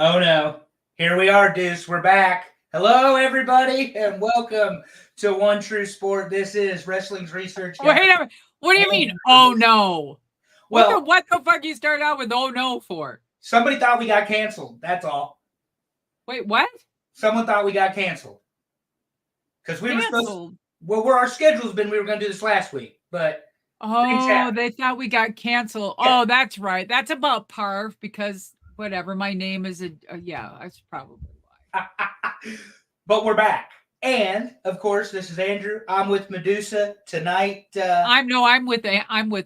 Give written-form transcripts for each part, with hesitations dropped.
Oh no. Here we are, Deuce. We're back. Hello, everybody, and welcome to One True Sport. This is Wrestling's Research Guy. Wait a minute. What do you mean? Oh no. Well, what the fuck you started out with oh no for? Somebody thought we got canceled. That's all. Wait, what? Someone thought we got canceled. Because we were supposed to, where our schedule's been, we were going to do this last week, but they thought we got canceled. Yeah. Oh, that's right. That's about par because whatever, my name is yeah, that's probably why. But we're back. And of course, this is Andrew. I'm with Medusa tonight. I'm with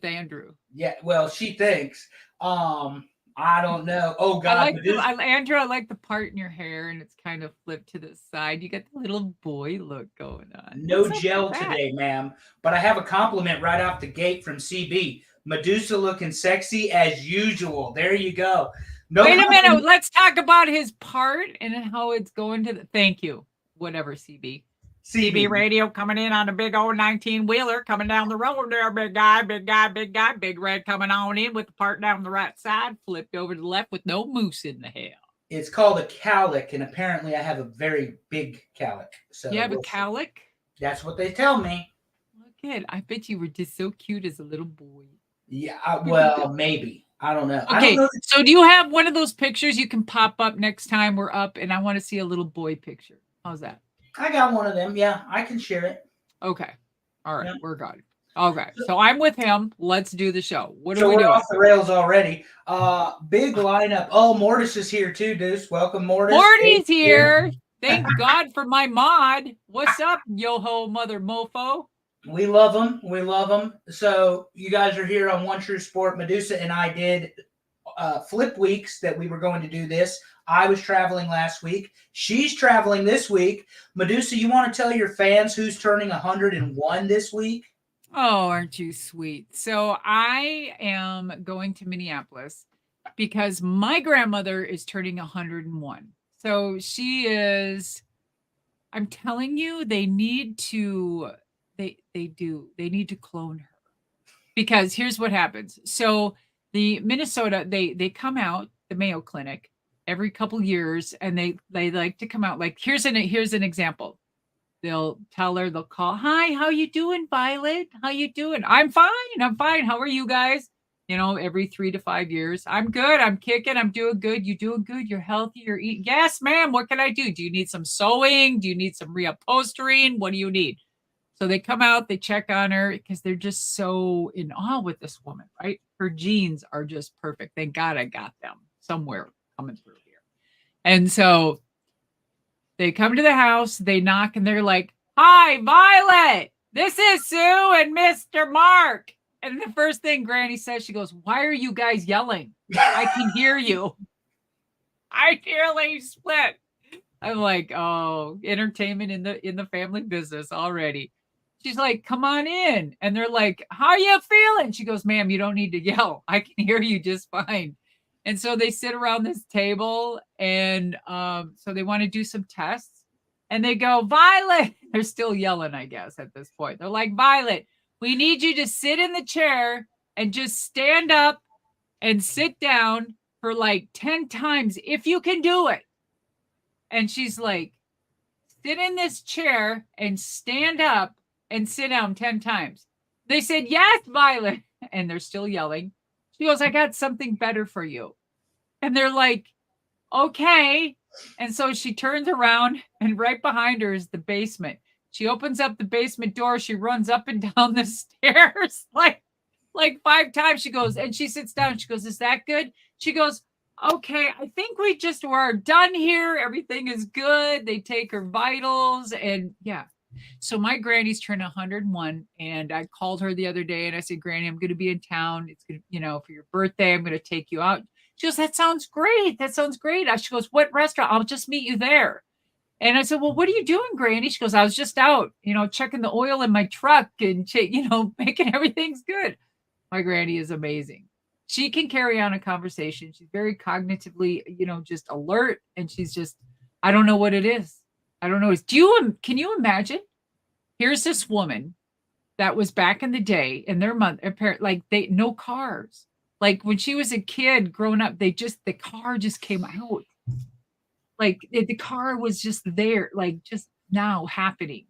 Andrew. Yeah, well, she thinks. I don't know. Oh God, Andrew, I like the part in your hair, and it's kind of flipped to the side. You got the little boy look going on. No gel today, ma'am. But I have a compliment right off the gate from CB. Medusa looking sexy as usual. There you go. No, wait a minute. Let's talk about his part and how it's going to the. Thank you. Whatever, CB. CB radio coming in on a big old 19-wheeler coming down the road there. Big guy, big red coming on in with the part down the right side, flipped over to the left with no moose in the hell. It's called a cowlick, and apparently I have a very big cowlick. So you have a cowlick? That's what they tell me. Well, good. I bet you were just so cute as a little boy. Yeah, well, maybe. I don't know. Okay, so do you have one of those pictures you can pop up next time we're up, and I want to see a little boy picture. How's that? I got one of them. Yeah, I can share it. Okay. All right. Yeah. We're good. Okay. So I'm with him. Let's do the show. What are we doing? Off the rails already. Big lineup. Oh, Mortis is here too, Deuce. Welcome, Mortis. Morty's here. Thank God for my mod. What's up, yo-ho mother mofo? We love them. We love them. So you guys are here on One True Sport. Medusa and I did flip weeks that we were going to do this. I was traveling last week. She's traveling this week. Medusa, you want to tell your fans who's turning 101 this week? Oh, aren't you sweet? So I am going to Minneapolis because my grandmother is turning 101. So she is, I'm telling you, they need to clone her. Because here's what happens. So the Minnesota, they come out, the Mayo Clinic, every couple years, and they like to come out like here's an example. They'll tell her, they'll call, hi, how you doing, Violet? How you doing? I'm fine. How are you guys? You know, every 3 to 5 years. I'm good. I'm kicking. I'm doing good. You doing good? You're healthy. You're eating. Yes, ma'am. What can I do? Do you need some sewing? Do you need some reupholstering? What do you need? So they come out, they check on her because they're just so in awe with this woman, right? Her genes are just perfect. Thank God I got them somewhere coming through here. And so they come to the house, they knock, and they're like, hi, Violet, this is Sue and Mr. Mark. And the first thing Granny says, she goes, why are you guys yelling? I can hear you. I nearly split. I'm like, oh, entertainment in the family business already. She's like, come on in. And they're like, how are you feeling? She goes, ma'am, you don't need to yell. I can hear you just fine. And so they sit around this table, and so they want to do some tests. And they go, Violet. They're still yelling, I guess, at this point. They're like, Violet, we need you to sit in the chair and just stand up and sit down for like 10 times if you can do it. And she's like, sit in this chair and stand up and sit down 10 times. They said, yes, Violet. And they're still yelling. She goes, I got something better for you. And they're like, okay. And so she turns around, and right behind her is the basement. She opens up the basement door. She runs up and down the stairs like 5 times. She goes, and she sits down. She goes, is that good? She goes, okay, I think we just were done here. Everything is good. They take her vitals, and yeah. So my granny's turned 101, and I called her the other day, and I said, Granny, I'm going to be in town. It's going to, for your birthday, I'm going to take you out. She goes, that sounds great. That sounds great. She goes, what restaurant? I'll just meet you there. And I said, well, what are you doing, Granny? She goes, I was just out, checking the oil in my truck and, making everything's good. My granny is amazing. She can carry on a conversation. She's very cognitively, just alert. And she's just, I don't know what it is. I don't know. Can you imagine? Here's this woman that was back in the day, and their mother, apparently, no cars. Like when she was a kid growing up, the car just came out. Like the car was just there, like just now happening.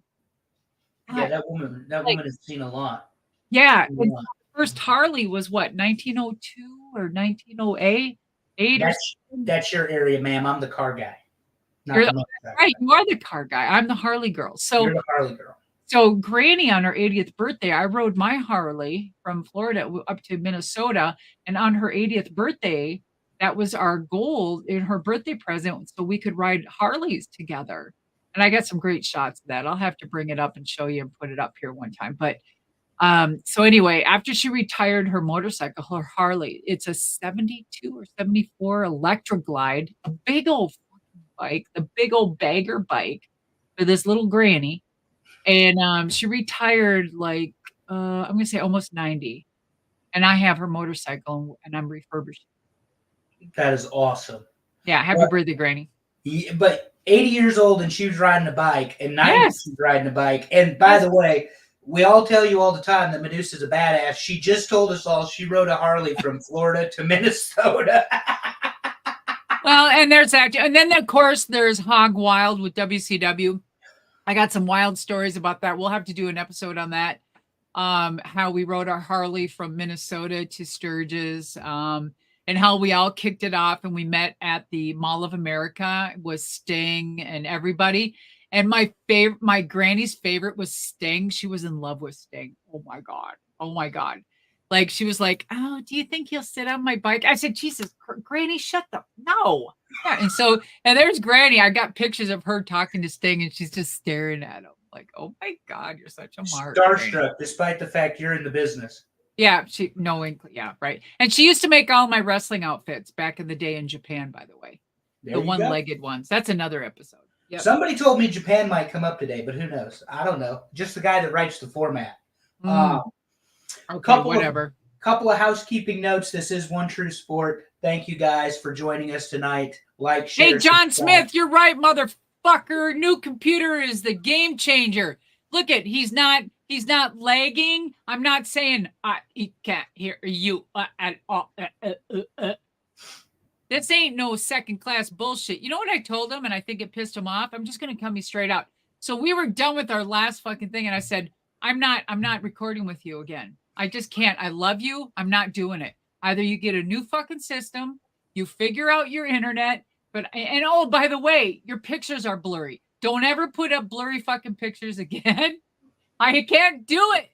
Yeah, God, that woman like, has seen a lot. yeah. Seen a And lot. first Harley was what, 1902 or 1908? Eight or something? That's your area, ma'am. I'm the car guy, not You're the the, motorcycle right. guy. You are the car guy. I'm the Harley girl. You're the Harley girl. So Granny on her 80th birthday, I rode my Harley from Florida up to Minnesota, and on her 80th birthday, that was our goal in her birthday present, so we could ride Harleys together. And I got some great shots of that. I'll have to bring it up and show you and put it up here one time. But so anyway, after she retired her motorcycle, her Harley, it's a 72 or 74 Electra Glide, a big old fucking bike, the big old bagger bike for this little granny. And she retired like I'm gonna say almost 90. And I have her motorcycle and I'm refurbishing. That is awesome. Yeah, happy birthday, Granny. But 80 years old and she was riding a bike, and 90 Yes. she's riding a bike. And by the way, we all tell you all the time that Medusa's a badass. She just told us all she rode a Harley from Florida to Minnesota. Well, and there's that. And then, of course, there's Hog Wild with WCW. I got some wild stories about that. We'll have to do an episode on that. How we rode our Harley from Minnesota to Sturgis. And how we all kicked it off and we met at the Mall of America with Sting and everybody. And my granny's favorite was Sting. She was in love with Sting. Oh my God. Oh my God. Like she was like, oh, do you think he'll sit on my bike? I said, Jesus, Granny, shut the no. Yeah. And there's Granny. I got pictures of her talking to Sting and she's just staring at him. Like, oh my God, you're such a mark. Starstruck, Granny. despite the fact you're in the business. Yeah, yeah, right. And she used to make all my wrestling outfits back in the day in Japan, by the way. The one-legged ones. That's another episode. Yep. Somebody told me Japan might come up today, but who knows? I don't know. Just the guy that writes the format. Okay, whatever. Couple of housekeeping notes. This is One True Sport. Thank you guys for joining us tonight. Like, share. Hey, John Smith, you're right, motherfucker. New computer is the game changer. Look at, he's not lagging. I'm not saying he can't hear you at all. This ain't no second class bullshit. You know what I told him, and I think it pissed him off? I'm just gonna come me straight out. So we were done with our last fucking thing, and I said, I'm not recording with you again. I just can't. I love you. I'm not doing it. Either you get a new fucking system, you figure out your internet, and oh, by the way, your pictures are blurry. Don't ever put up blurry fucking pictures again. I can't do it.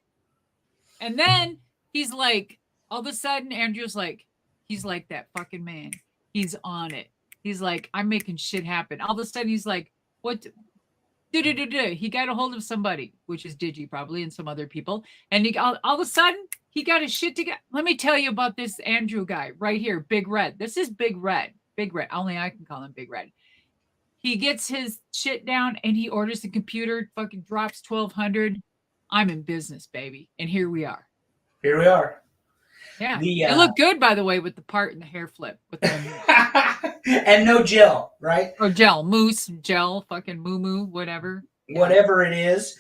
And then he's like, all of a sudden, Andrew's like, he's like that fucking man. He's on it. He's like, I'm making shit happen. All of a sudden, he's like, what? He got a hold of somebody, which is Digi probably, and some other people. And all of a sudden, he got his shit together. Let me tell you about this Andrew guy right here, Big Red. This is Big Red. Big Red. Only I can call him Big Red. He gets his shit down and he orders the computer, fucking drops 1,200. I'm in business, baby. And here we are. Here we are. Yeah. It looked good, by the way, with the part and the hair flip. With the and no gel, right? Or gel. Mousse, gel, fucking moo-moo, whatever. Whatever it is.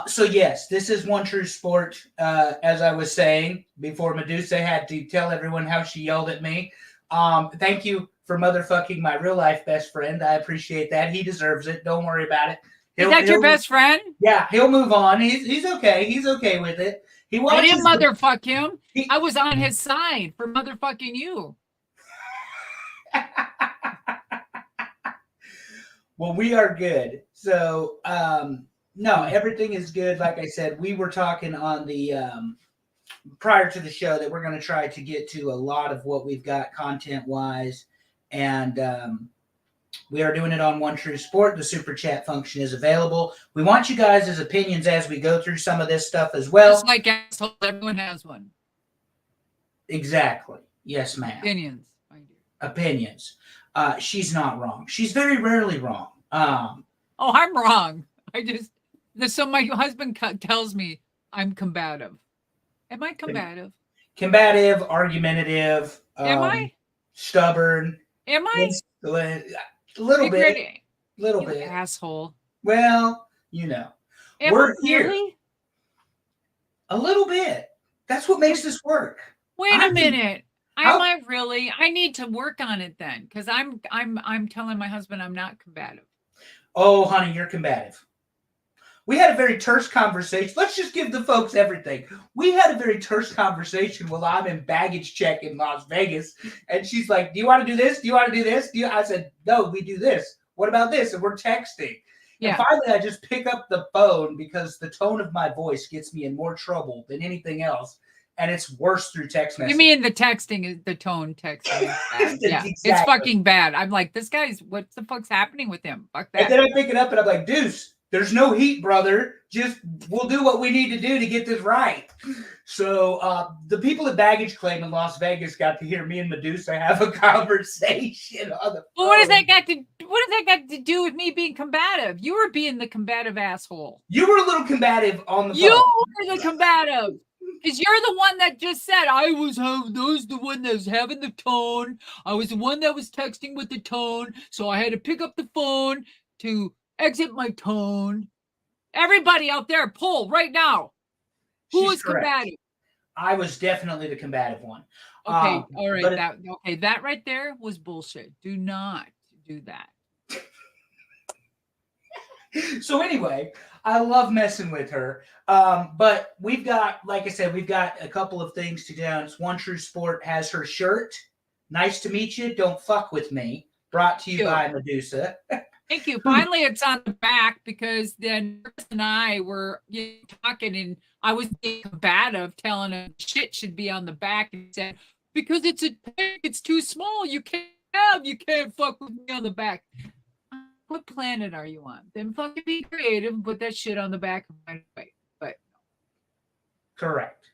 So, yes, this is One True Sport. As I was saying before, Medusa had to tell everyone how she yelled at me. Thank you for motherfucking my real-life best friend. I appreciate that. He deserves it. Don't worry about it. Is that your best friend? Yeah, he'll move on. He's okay. He's okay with it. I didn't motherfuck him. I was on his side for motherfucking you. Well, we are good. So, no, everything is good. Like I said, we were talking on the prior to the show that we're going to try to get to a lot of what we've got content-wise. And we are doing it on One True Sport. The super chat function is available. We want you guys' opinions as we go through some of this stuff as well. Just like assholes, everyone has one. Exactly. Yes, ma'am. Opinions. Opinions. She's not wrong. She's very rarely wrong. Oh, I'm wrong. So my husband tells me I'm combative. Am I combative? Combative, argumentative. Am I? Stubborn. Am I? A little bit. Little bit. Asshole. Well, you know. We're here. Really? A little bit. That's what makes this work. Wait a minute. How? Am I really? I need to work on it then, because I'm telling my husband I'm not combative. Oh, honey, you're combative. We had a very terse conversation. Let's just give the folks everything. We had a very terse conversation while I'm in baggage check in Las Vegas. And she's like, do you want to do this? Do you want to do this? I said, no, we do this. What about this? And we're texting. Yeah. And finally, I just pick up the phone because the tone of my voice gets me in more trouble than anything else. And it's worse through text message. You mean the texting is the tone texting? Is bad. Yeah, Exactly. it's fucking bad. I'm like, this guy's, what the fuck's happening with him? Fuck that. And then I pick it up and I'm like, Deuce, there's no heat, brother. Just we'll do what we need to do to get this right. So the people at Baggage Claim in Las Vegas got to hear me and Medusa have a conversation on the phone. Well, what does that got to do with me being combative? You were being the combative asshole. You were a little combative on the phone. You were the combative. Because you're the one that just said, I was the one that was having the tone. I was the one that was texting with the tone. So I had to pick up the phone to exit my tone. Everybody out there, poll right now. Who is combative? I was definitely the combative one. Okay, all right. That right there was bullshit. Do not do that. So anyway, I love messing with her. But we've got, like I said, we've got a couple of things to do. It's One True Sport has her shirt. Nice to meet you. Don't fuck with me. Brought to you by Medusa. Thank you. Finally, it's on the back because then Chris and I were talking and I was being combative, telling him shit should be on the back. And he said, because it's too small. You can't fuck with me on the back. What planet are you on? Then fucking be creative and put that shit on the back of my way. But Correct.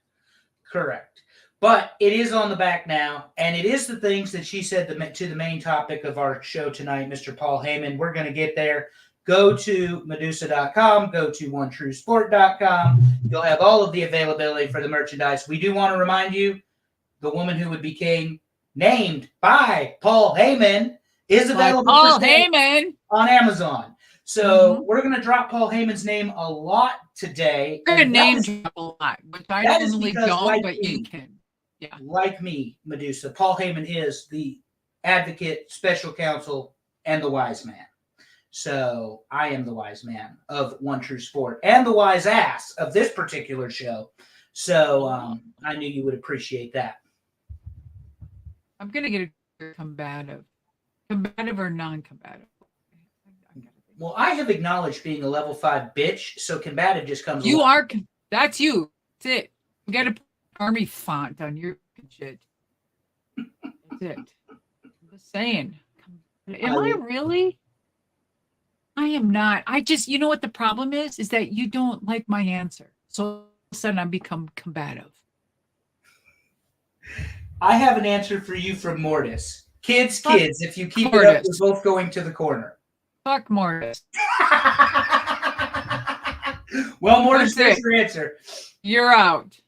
But it is on the back now, and it is the things that she said to the main topic of our show tonight, Mr. Paul Heyman. We're going to get there. Go to Medusa.com. Go to OneTrueSport.com. You'll have all of the availability for the merchandise. We do want to remind you, the woman who would became named by Paul Heyman is available on Amazon. So we're going to drop Paul Heyman's name a lot today. We're going to name drop a lot, which I normally don't, but you can. Yeah. Like me, Medusa, Paul Heyman is the advocate, special counsel, and the wise man. So I am the wise man of One True Sport and the wise ass of this particular show. So I knew you would appreciate that. I'm going to get a combative or non-combative. Well, I have acknowledged being a level 5 bitch, so combative just comes You along. are. That's you. That's it. You got to put army font on your shit. That's it. I'm just saying. Am I really? I am not. I just, you know what the problem is that you don't like my answer. So all of a sudden I become combative. I have an answer for you from Mortis. Kids, if you keep it up, we're both going to the corner. Fuck Mortis. Well, Mortis, there's your answer. You're out.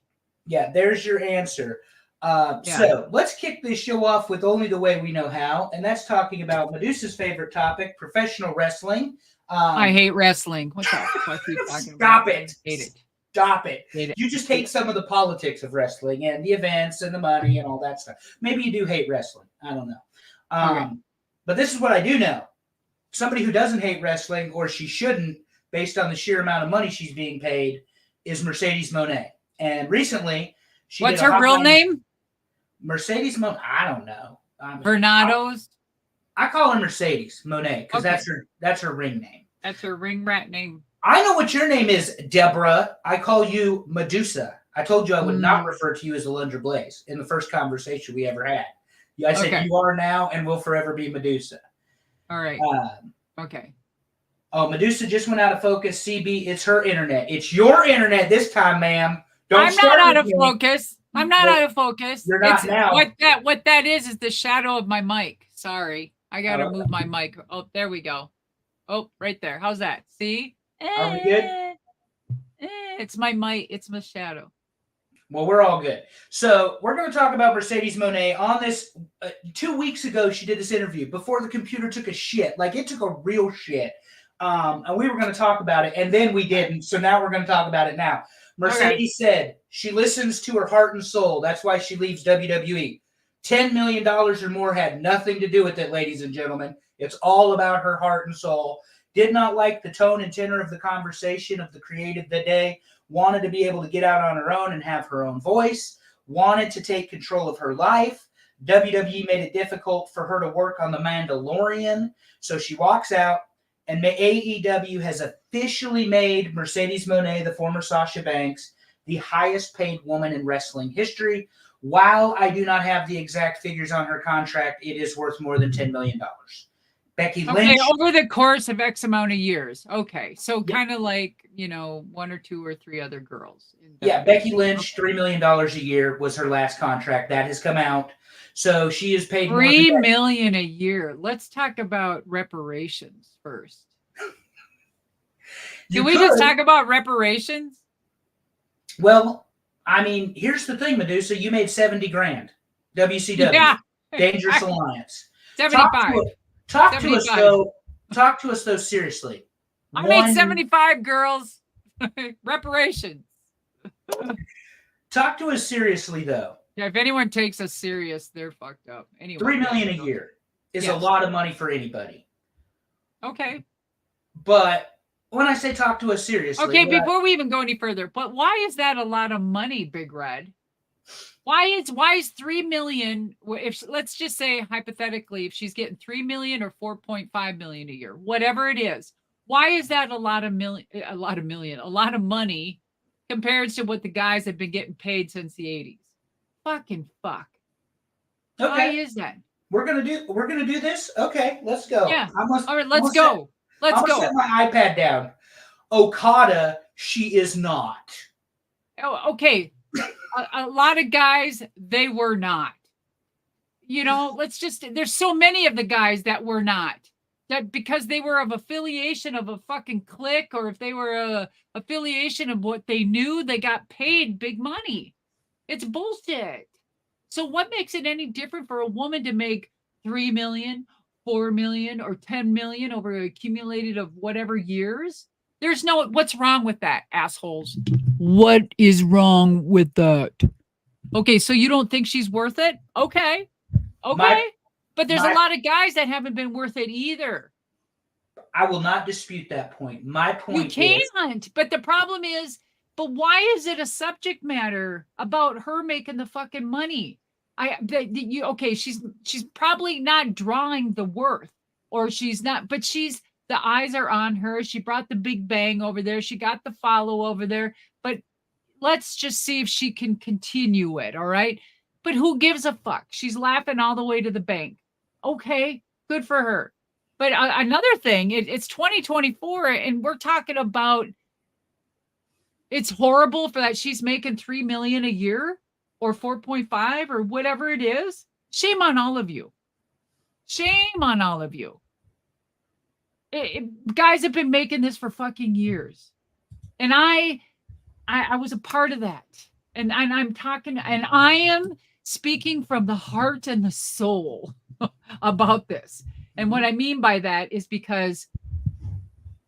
Yeah, there's your answer. So let's kick this show off with only the way we know how, and that's talking about Medusa's favorite topic, professional wrestling. I hate wrestling. What the fuck are you talking Stop about? it. I hate it. Stop it. Hate it. You just hate some of the politics of wrestling and the events and the money and all that stuff. Maybe you do hate wrestling. I don't know. But this is what I do know. Somebody who doesn't hate wrestling, or she shouldn't, based on the sheer amount of money she's being paid, is Mercedes Mone. And recently, what's her real name? Mercedes Mone. I don't know. Bernado's. I call her Mercedes Mone because that's her ring name. That's her ring rat name. I know what your name is, Deborah. I call you Medusa. I told you I would not refer to you as Alundra Blaze in the first conversation we ever had. I said you are now and will forever be Medusa. All right. Okay. Oh, Medusa just went out of focus. CB, it's her internet. It's your internet this time, ma'am. I'm not out of focus. I'm not out of focus. You're not now. What that is the shadow of my mic. Sorry. I got to move my mic. Oh, there we go. Oh, right there. How's that? See? Are we good? It's my mic. It's my shadow. Well, we're all good. So we're going to talk about Mercedes Mone on this. 2 weeks ago, she did this interview before the computer took a shit. Like, it took a real shit. And we were going to talk about it, and then we didn't. So now we're going to talk about it now. Mercedes said she listens to her heart and soul. That's why she leaves WWE. $10 million or more had nothing to do with it, ladies and gentlemen. It's all about her heart and soul. Did not like the tone and tenor of the conversation of the creative that day. Wanted to be able to get out on her own and have her own voice. Wanted to take control of her life. WWE made it difficult for her to work on The Mandalorian. So she walks out, and AEW has officially made Mercedes Mone, the former Sasha Banks, the highest paid woman in wrestling history. While I do not have the exact figures on her contract, it is worth more than $10 million. Becky Lynch. Over the course of X amount of years. Okay. So kind of like, one or two or three other girls. Yeah, Becky Lynch, $3 million a year was her last contract. That has come out. So she is paid $3 million a year. Let's talk about reparations first. Can we just talk about reparations? Well, I mean, here's the thing, Medusa. You made $70,000. WCW. Yeah. Dangerous Alliance. 75. Talk to us though. Talk to us though seriously. I made 75, girls. Reparations. Talk to us seriously though. Yeah, if anyone takes us serious, they're fucked up. Anyway, $3 million a year is a lot of money for anybody. Okay. But when I say talk to us seriously. Okay, before we even go any further, but why is that a lot of money, Big Red? Why is 3 million? If let's just say hypothetically, if she's getting 3 million or 4.5 million a year, whatever it is, why is that a lot of money compared to what the guys have been getting paid since the 80s? Fucking fuck. Okay. Why is that? We're gonna do this. Okay, let's go. Yeah. All right, let's go. Let's go. Set my iPad down. Okada, she is not. Oh, okay. A lot of guys, they were not. There's so many of the guys that were not. That because they were of affiliation of a fucking clique, or if they were a affiliation of what they knew, they got paid big money. It's bullshit. So what makes it any different for a woman to make 3 million, 4 million, or 10 million over accumulated of whatever years? What's wrong with that, assholes? What is wrong with that? Okay, so you don't think she's worth it? Okay. But there's a lot of guys that haven't been worth it either. I will not dispute that point. My point You can't. But the problem is, but why is it a subject matter about her making the fucking money? She's probably not drawing the worth, or she's not, but the eyes are on her. She brought the big bang over there. She got the follow over there. But let's just see if she can continue it. All right. But who gives a fuck? She's laughing all the way to the bank. Okay. Good for her. But another thing, it's 2024 and we're talking about it's horrible for that she's making 3 million a year or 4.5 or whatever it is. Shame on all of you. Shame on all of you. Guys have been making this for fucking years. And I was a part of that. And I'm talking, and I am speaking from the heart and the soul about this. And what I mean by that is because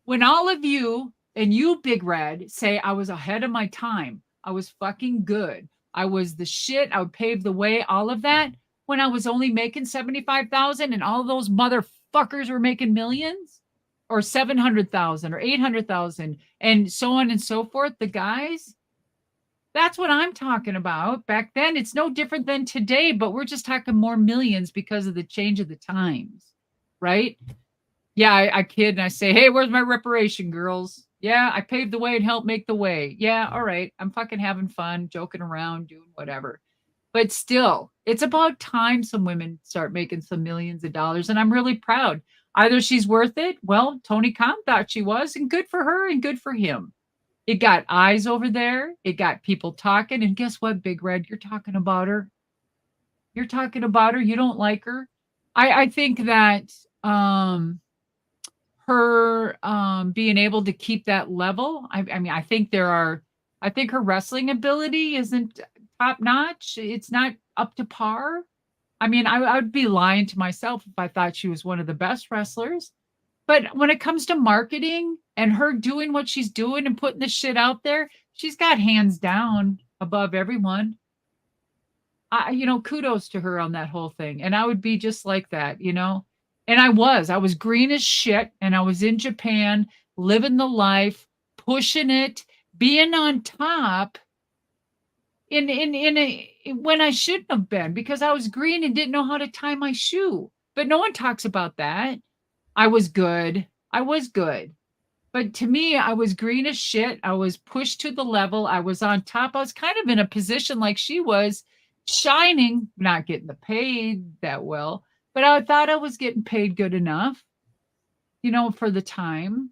when all of you and you, Big Red, say I was ahead of my time, I was fucking good, I was the shit, I would pave the way, all of that, when I was only making 75,000 and all those motherfuckers were making millions, or 700,000 or 800,000 and so on and so forth, the guys, that's what I'm talking about. Back then, it's no different than today, but we're just talking more millions because of the change of the times, right? Yeah, I kid and I say, hey, where's my reparation, girls? Yeah, I paved the way and helped make the way. Yeah, all right. I'm fucking having fun, joking around, doing whatever. But still, it's about time some women start making some millions of dollars, and I'm really proud. Either she's worth it. Well, Tony Khan thought she was, and good for her and good for him. It got eyes over there. It got people talking. And guess what, Big Red? You're talking about her. You're talking about her. You don't like her. I think that her being able to keep that level. I mean, I think her wrestling ability isn't top notch. It's not up to par. I mean, I would be lying to myself if I thought she was one of the best wrestlers. But when it comes to marketing and her doing what she's doing and putting this shit out there, she's got hands down above everyone. kudos to her on that whole thing. And I would be just like that, And I was green as shit. And I was in Japan, living the life, pushing it, being on top when I shouldn't have been, because I was green and didn't know how to tie my shoe. But no one talks about that. I was good. But to me, I was green as shit. I was pushed to the level. I was on top. I was kind of in a position like she was, shining, not getting the paid that well, but I thought I was getting paid good enough, for the time.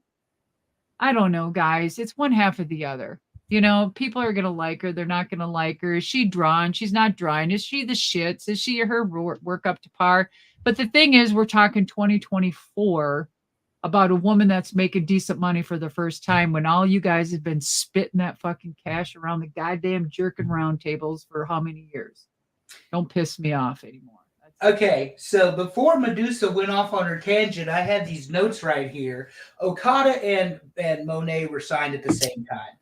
I don't know, guys. It's one half of the other. People are going to like her. They're not going to like her. Is she drawing? She's not drawing. Is she the shits? Is she her work up to par? But the thing is, we're talking 2024 about a woman that's making decent money for the first time, when all you guys have been spitting that fucking cash around the goddamn jerking round tables for how many years? Don't piss me off anymore. Okay, so before Medusa went off on her tangent, I had these notes right here. Okada and Mone were signed at the same time.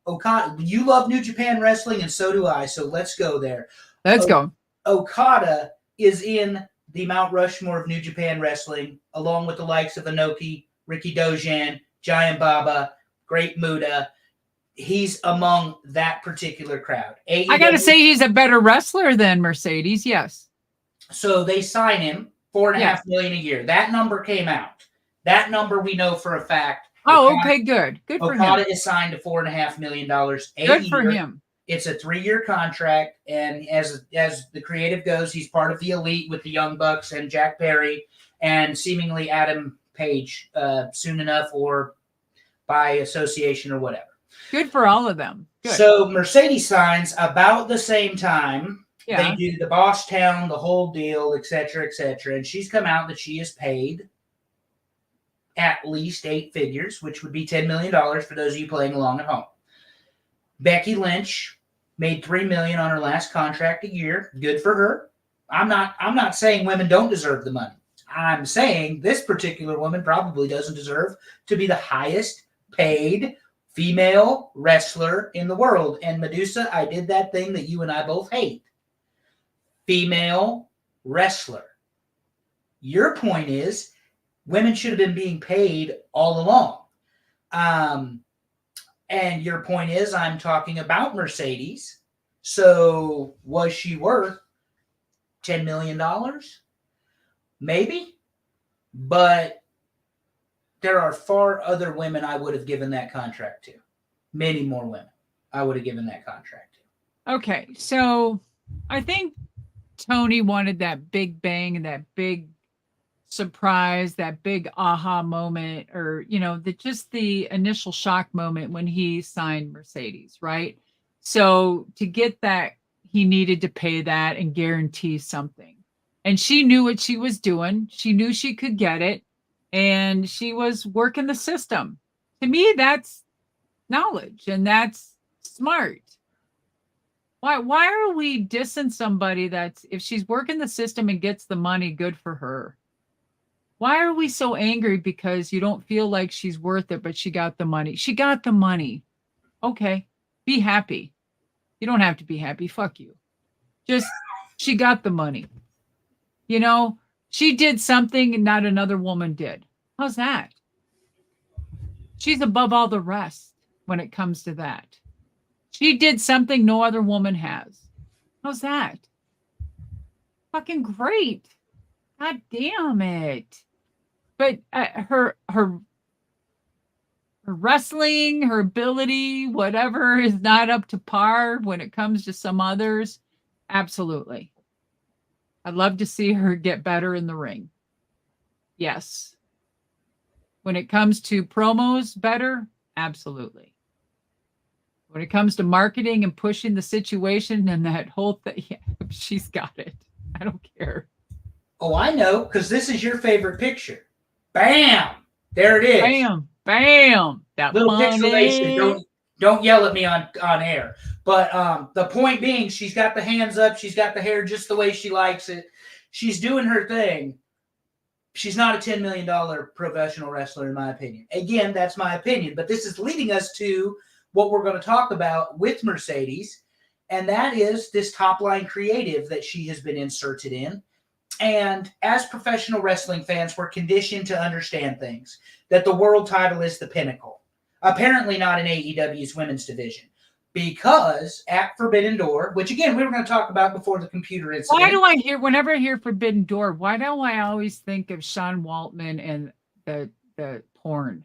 Okada, you love New Japan Wrestling, and so do I, so let's go there. Let's go. Okada is in the Mount Rushmore of New Japan Wrestling, along with the likes of Inoki, Ricky Dojan, Giant Baba, Great Muta. He's among that particular crowd. I got to say, he's a better wrestler than Mercedes, yes. So they sign him $4.5 million a year. That number came out. That number we know for a fact. Okay, good. Good for him. Okada is signed to $4.5 million a year. Good for him. It's a 3-year contract, and as the creative goes, he's part of the elite with the Young Bucks and Jack Perry and seemingly Adam Page soon enough, or by association or whatever. Good for all of them. Good. So Mercedes signs about the same time. Yeah. They do the Boss Town, the whole deal, et cetera, and she's come out that she is paid at least 8 figures, which would be $10 million for those of you playing along at home. Becky Lynch made $3 million on her last contract a year. Good for her. I'm not saying women don't deserve the money. I'm saying this particular woman probably doesn't deserve to be the highest paid female wrestler in the world. And Medusa, I did that thing that you and I both hate. Female wrestler. Your point is, women should have been being paid all along. And your point is, I'm talking about Mercedes. So was she worth $10 million? Maybe. But there are far other women I would have given that contract to. Many more women I would have given that contract to. Okay, so I think Tony wanted that big bang and that big surprise, that big aha moment, or just the initial shock moment when he signed Mercedes, right? So to get that, he needed to pay that and guarantee something. And she knew what she was doing. She knew she could get it, and she was working the system. To me, that's knowledge, and that's smart. Why are we dissing somebody that's, if she's working the system and gets the money, good for her? Why are we so angry because you don't feel like she's worth it, but she got the money? She got the money. Okay, be happy. You don't have to be happy. Fuck you. Just, she got the money. She did something and not another woman did. How's that? She's above all the rest when it comes to that. She did something no other woman has. How's that? Fucking great. God damn it. But her wrestling, her ability, whatever, is not up to par when it comes to some others. Absolutely. I'd love to see her get better in the ring. Yes. When it comes to promos, better? Absolutely. When it comes to marketing and pushing the situation and that whole thing, yeah, she's got it. I don't care. Oh, I know, because this is your favorite picture. Bam! There it is. Bam! Bam! That little pixelation. Don't yell at me on air. But the point being, she's got the hands up. She's got the hair just the way she likes it. She's doing her thing. She's not a $10 million professional wrestler, in my opinion. Again, that's my opinion. But this is leading us to what we're going to talk about with Mercedes. and that is this top line creative that she has been inserted in. And as professional wrestling fans, we're conditioned to understand things, that the world title is the pinnacle. Apparently not in AEW's women's division. Because at Forbidden Door, which again, we were going to talk about before the computer incident. Why do I hear, whenever I hear Forbidden Door, why don't I always think of Sean Waltman and the porn?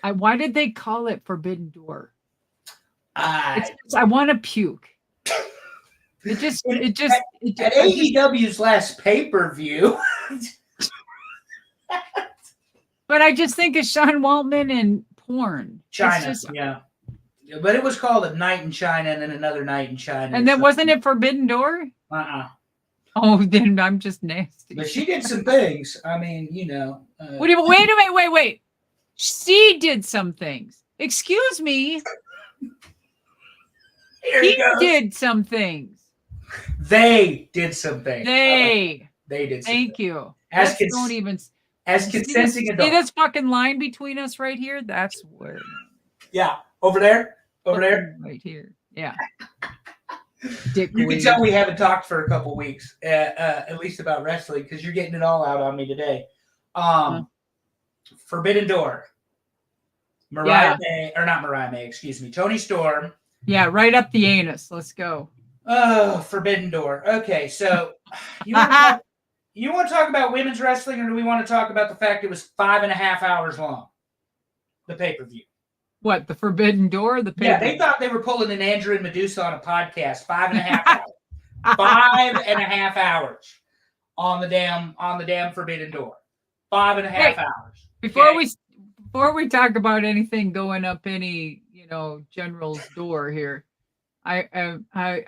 Why did they call it Forbidden Door? I want to puke. At AEW's last pay-per-view. But I just think of Sean Waltman and porn. China, yeah. But it was called A Night in China and then Another Night in China. And then wasn't it Forbidden Door? Oh, then I'm just nasty. But she did some things. I mean, you know. Wait. She did some things. Excuse me. He did some things. They did some things. They did some Thank things. you. Don't even. As consenting adults. See this fucking line between us right here? That's where. Yeah. Over there. Right here. Yeah. You can tell we haven't talked for a couple weeks, at least about wrestling, because you're getting it all out on me today. Forbidden Door. Tony Storm. Yeah, right up the anus. Let's go. Oh, Forbidden Door. Okay, so you want to talk about women's wrestling, or do we want to talk about the fact it was 5.5 hours long? The pay-per-view. What, the Forbidden Door? Yeah, they thought they were pulling an Andrew and Medusa on a podcast. 5.5 hours. 5.5 hours on the damn Forbidden Door. 5.5 hours. Before we talk about anything going up any, general's door here. Hi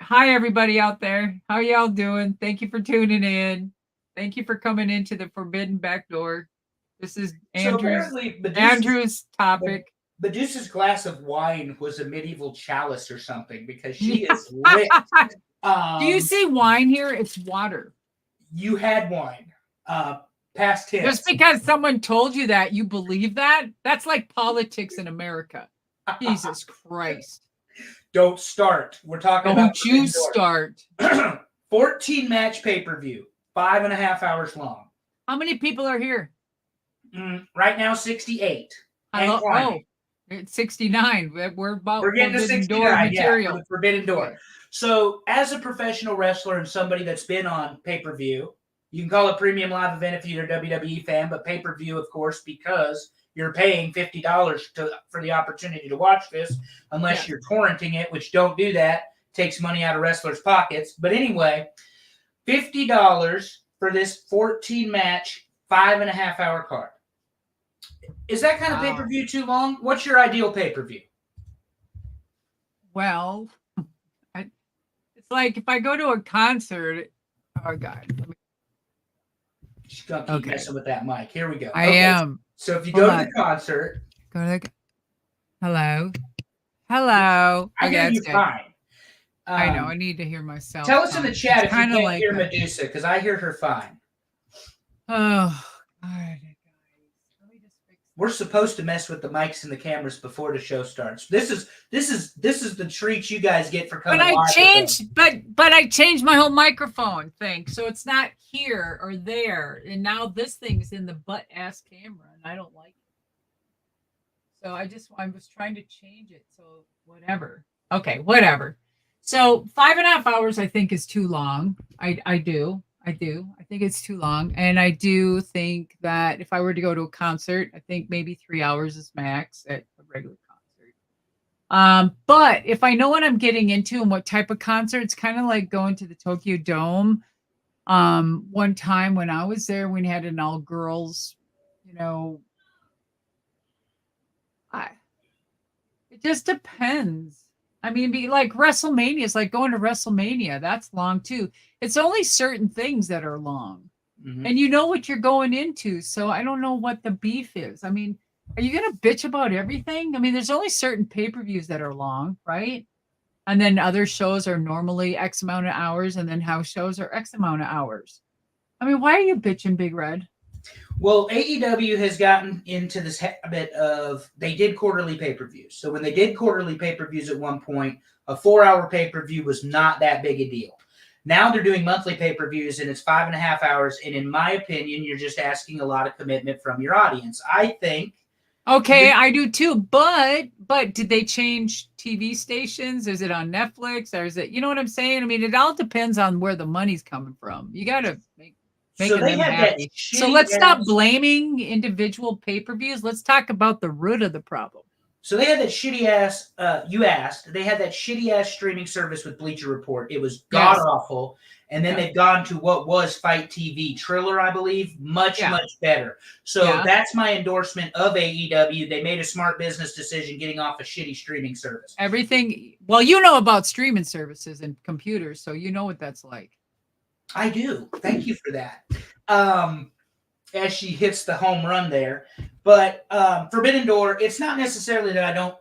everybody out there. How y'all doing? Thank you for tuning in. Thank you for coming into the Forbidden Back Door. This is Andrew's topic. Medusa's glass of wine was a medieval chalice or something because she is lit. Do you see wine here? It's water. You had wine. Past tense. Just because someone told you that, you believe that? That's like politics in America. Jesus Christ. Don't start. We're talking about. Don't you start. 14 match pay-per-view. 5.5 hours long. How many people are here? Right now, 68. It's 69. We're getting to 69 material. The Forbidden Door. Okay. So, as a professional wrestler and somebody that's been on pay-per-view, you can call it premium live event if you're a WWE fan, but pay-per-view, of course, because you're paying $50 for the opportunity to watch this, unless you're torrenting it, which don't do that. Takes money out of wrestlers' pockets. But anyway, $50 for this 14-match, 5.5 hour card. Is that kind of pay-per-view too long? What's your ideal pay-per-view? Well, it's like if I go to a concert. Oh, God. She's going to keep messing with that mic. Here we go. I am. So if you go to the concert. Hello. I hear you fine. I know. I need to hear myself. Tell us in the chat if you can't hear Medusa, because I hear her fine. Oh, God. We're supposed to mess with the mics and the cameras before the show starts. This is the treat you guys get for coming. But I changed my whole microphone thing, so it's not here or there, and now this thing's in the butt ass camera, and I don't like it. So I was trying to change it. So whatever. Okay, whatever. So 5.5 hours I think is too long. I do. I think it's too long. And I do think that if I were to go to a concert, I think maybe 3 hours is max at a regular concert. But if I know what I'm getting into and what type of concert, it's kind of like going to the Tokyo Dome. One time when I was there, we had an all girls, it just depends. I mean, be like WrestleMania is like going to WrestleMania. That's long too. It's only certain things that are long. Mm-hmm. And you know what you're going into. So I don't know what the beef is. I mean, are you going to bitch about everything? I mean, there's only certain pay-per-views that are long, right? And then other shows are normally X amount of hours, and then house shows are X amount of hours. I mean, why are you bitching, Big Red? Well, AEW has gotten into this habit of they did quarterly pay-per-views. So when they did quarterly pay-per-views at one point, a 4-hour pay-per-view was not that big a deal. Now they're doing monthly pay-per-views and it's 5.5 hours. And in my opinion, you're just asking a lot of commitment from your audience. I think. Okay, I do too. But did they change TV stations? Is it on Netflix or is it, you know what I'm saying? I mean, it all depends on where the money's coming from. You got to make So they them had happy. that So shitty let's stop ass- blaming individual pay-per-views. Let's talk about the root of the problem. So they had that shitty ass. You asked. They had that shitty ass streaming service with Bleacher Report. It was god awful. And then they've gone to what was Fight TV, Triller, I believe, much better. So that's my endorsement of AEW. They made a smart business decision getting off a shitty streaming service. Everything. Well, you know about streaming services and computers, so you know what that's like. I do. Thank you for that. As she hits the home run there. But Forbidden Door, it's not necessarily that I don't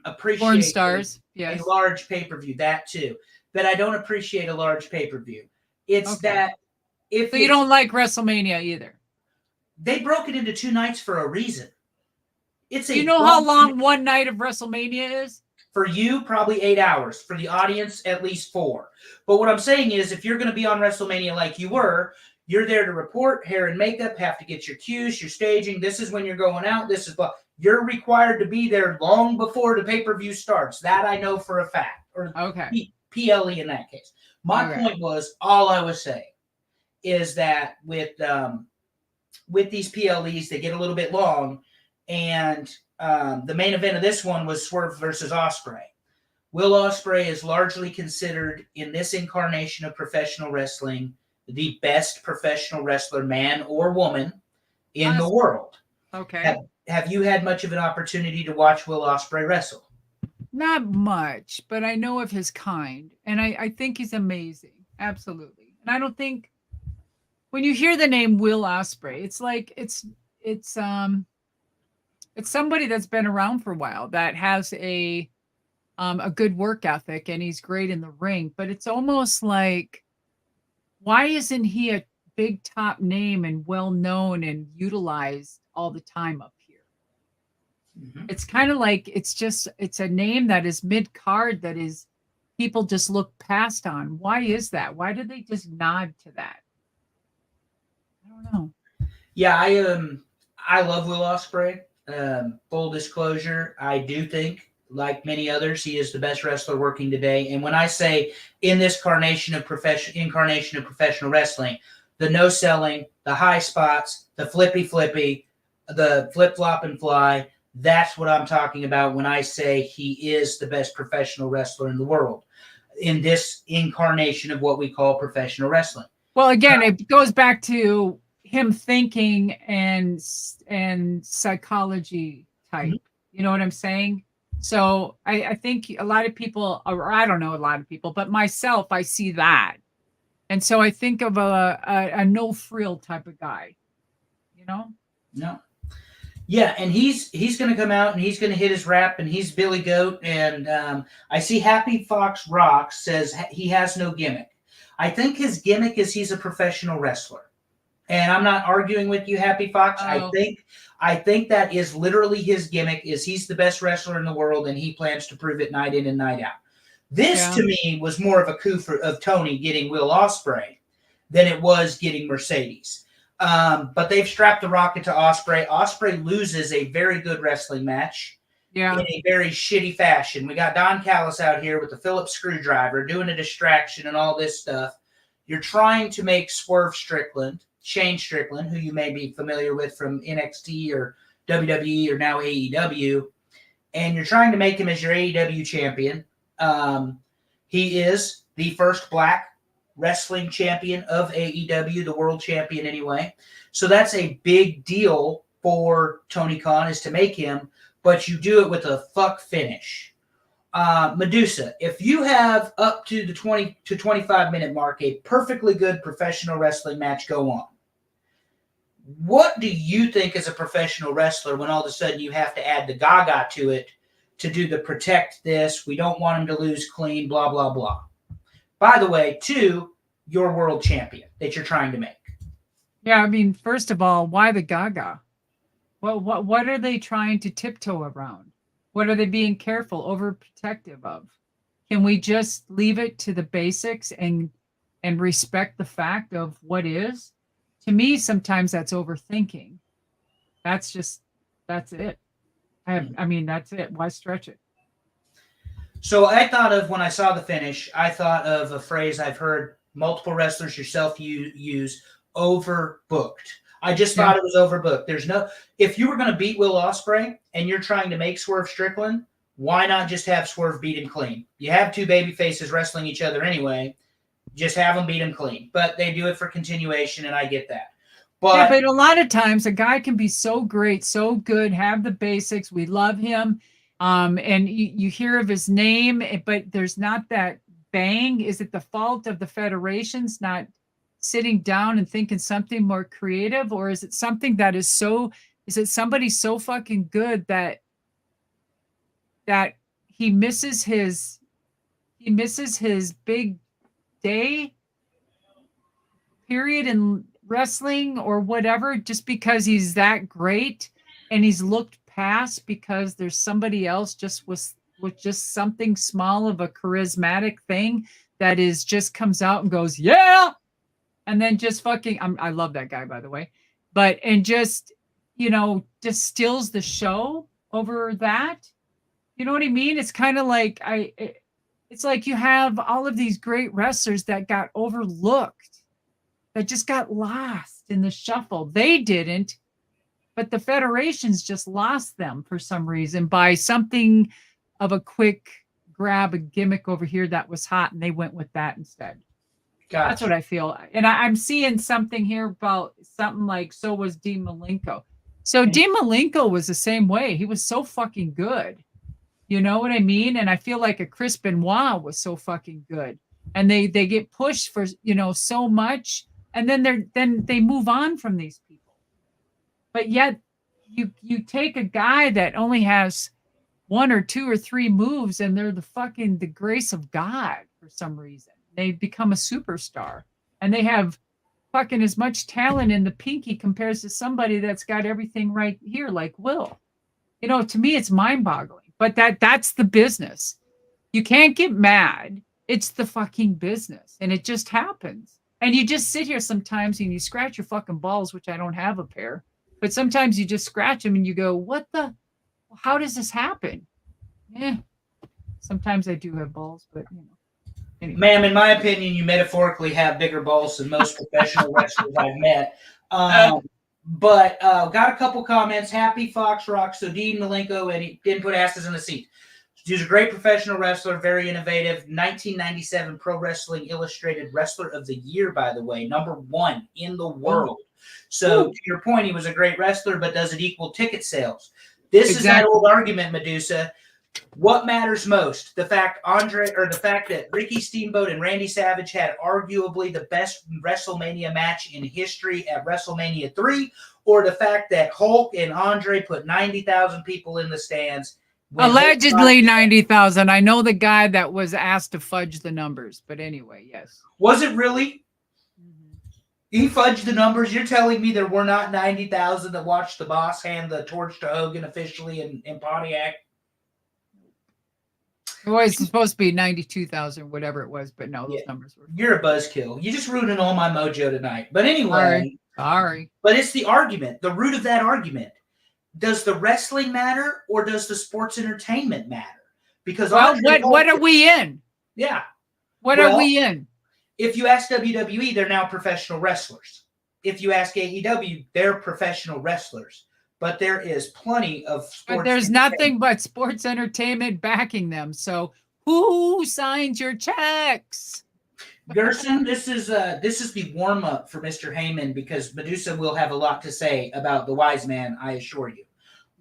appreciate Porn stars, a large pay-per-view, that too. That I don't appreciate a large pay-per-view. It's that if so you don't like WrestleMania either. They broke it into 2 nights for a reason. It's you know how long one night of WrestleMania is? For you, probably 8 hours. For the audience, at least 4. But what I'm saying is, if you're going to be on WrestleMania like you were, you're there to report, hair and makeup, have to get your cues, your staging. This is when you're going out. This is what you're required to be there long before the pay-per-view starts. That I know for a fact. Or PLE in that case. My point was, all I was saying is that with these PLEs, they get a little bit long, and the main event of this one was Swerve versus Ospreay. Will Ospreay is largely considered, in this incarnation of professional wrestling, the best professional wrestler, man or woman, in the world. Okay. Have you had much of an opportunity to watch Will Ospreay wrestle? Not much, but I know of his kind, and I think he's amazing. Absolutely. And I don't think when you hear the name Will Ospreay, it's like it's somebody that's been around for a while that has a good work ethic and he's great in the ring, but it's almost like, why isn't he a big top name and well known and utilized all the time up here? Mm-hmm. It's kind of like it's a name that is mid card that is people just look past on. Why is that? Why do they just nod to that? I don't know. Yeah, I love Will Ospreay. Full disclosure, I do think, like many others, he is the best wrestler working today. And when I say in this incarnation of professional wrestling, the no selling, the high spots, the flippy, the flip flop and fly, that's what I'm talking about when I say he is the best professional wrestler in the world in this incarnation of what we call professional wrestling. Well, again, it goes back to him thinking and psychology type. Mm-hmm. You know what I'm saying? So I think a lot of people, or I don't know a lot of people, but myself, I see that. And so I think of a no frill type of guy, you know? No. Yeah, and he's going to come out and he's going to hit his rap, and he's Billy Goat. And I see Happy Fox Rocks says he has no gimmick. I think his gimmick is he's a professional wrestler. And I'm not arguing with you, Happy Fox. Oh. I think that is literally his gimmick, is he's the best wrestler in the world, and he plans to prove it night in and night out. This, to me, was more of a coup of Tony getting Will Ospreay than it was getting Mercedes. But they've strapped the rocket to Ospreay. Ospreay loses a very good wrestling match in a very shitty fashion. We got Don Callis out here with the Phillips screwdriver doing a distraction and all this stuff. You're trying to make Shane Strickland, who you may be familiar with from NXT or WWE or now AEW, and you're trying to make him as your AEW champion. He is the first black wrestling champion of AEW, the world champion anyway. So that's a big deal for Tony Khan, is to make him, but you do it with a fuck finish. Medusa, if you have up to the 20 to 25 minute mark, a perfectly good professional wrestling match go on, what do you think as a professional wrestler when all of a sudden you have to add the gaga to it to do the protect this, we don't want him to lose clean, blah, blah, blah. By the way, to your world champion that you're trying to make. Yeah, I mean, first of all, why the Gaga? What are they trying to tiptoe around? What are they being careful, overprotective of? Can we just leave it to the basics and respect the fact of what is? To me, sometimes that's overthinking. That's it. I mean, that's it. Why stretch it? So I thought of when I saw the finish, I thought of a phrase I've heard multiple wrestlers yourself use overbooked. I just Yeah. thought it was overbooked. There's no if you were going to beat Will Ospreay and you're trying to make Swerve Strickland, why not just have Swerve beat him clean? You have two baby faces wrestling each other anyway. Just have them beat him clean. But they do it for continuation, and I get that. Yeah, But but a lot of times a guy can be so great, so good, have the basics. We love him. And you hear of his name, but there's not that bang. Is it the fault of the federations not sitting down and thinking something more creative? Or is it something that is it somebody so fucking good that he misses his big day period in wrestling or whatever just because he's that great and he's looked past because there's somebody else just with just something small of a charismatic thing that is just comes out and goes yeah and then just fucking I love that guy by the way but and just just steals the show over that. You know what I mean? It's kind of like it's like you have all of these great wrestlers that got overlooked, that just got lost in the shuffle. They didn't, but the federations just lost them for some reason by something of a quick grab, a gimmick over here that was hot, and they went with that instead. gotcha. That's what I feel. And I'm seeing something here about something like so was Dean Malenko. So Dean Malenko was the same way. He was so fucking good. You know what I mean? And I feel like a Chris Benoit was so fucking good. And they get pushed for, so much. And then they move on from these people. But yet you take a guy that only has one or two or three moves and they're the grace of God for some reason. They become a superstar. And they have fucking as much talent in the pinky compares to somebody that's got everything right here, like Will. To me, it's mind-boggling. But that's the business. You can't get mad. It's the fucking business. And it just happens. And you just sit here sometimes and you scratch your fucking balls, which I don't have a pair. But sometimes you just scratch them and you go, how does this happen? Sometimes I do have balls, but Anyway. Ma'am, in my opinion, you metaphorically have bigger balls than most professional wrestlers I've met. But got a couple comments. Happy Fox Rock. So Dean Malenko, and he didn't put asses in the seat. He's a great professional wrestler, very innovative. 1997 Pro Wrestling Illustrated Wrestler of the Year, by the way, #1 in the world. So to your point, he was a great wrestler, but does it equal ticket sales? This is that old argument, Medusa. What matters most? The fact that Ricky Steamboat and Randy Savage had arguably the best WrestleMania match in history at WrestleMania 3, or the fact that Hulk and Andre put 90,000 people in the stands? Allegedly 90,000. I know the guy that was asked to fudge the numbers, but anyway, yes. Was it really? Mm-hmm. He fudged the numbers. You're telling me there were not 90,000 that watched the boss hand the torch to Hogan officially in Pontiac? It was supposed to be 92,000, whatever it was, but no, those numbers were. You're a buzzkill. You're just ruining all my mojo tonight. But anyway. Sorry. But it's the argument, the root of that argument. Does the wrestling matter or does the sports entertainment matter? Because what are we in? Yeah. What are we in? If you ask WWE, they're now professional wrestlers. If you ask AEW, they're professional wrestlers. But there is plenty of sports. But there's nothing but sports entertainment backing them. So who signs your checks? Gerson, this is the warm up for Mr. Heyman because Medusa will have a lot to say about the Wiseman, I assure you.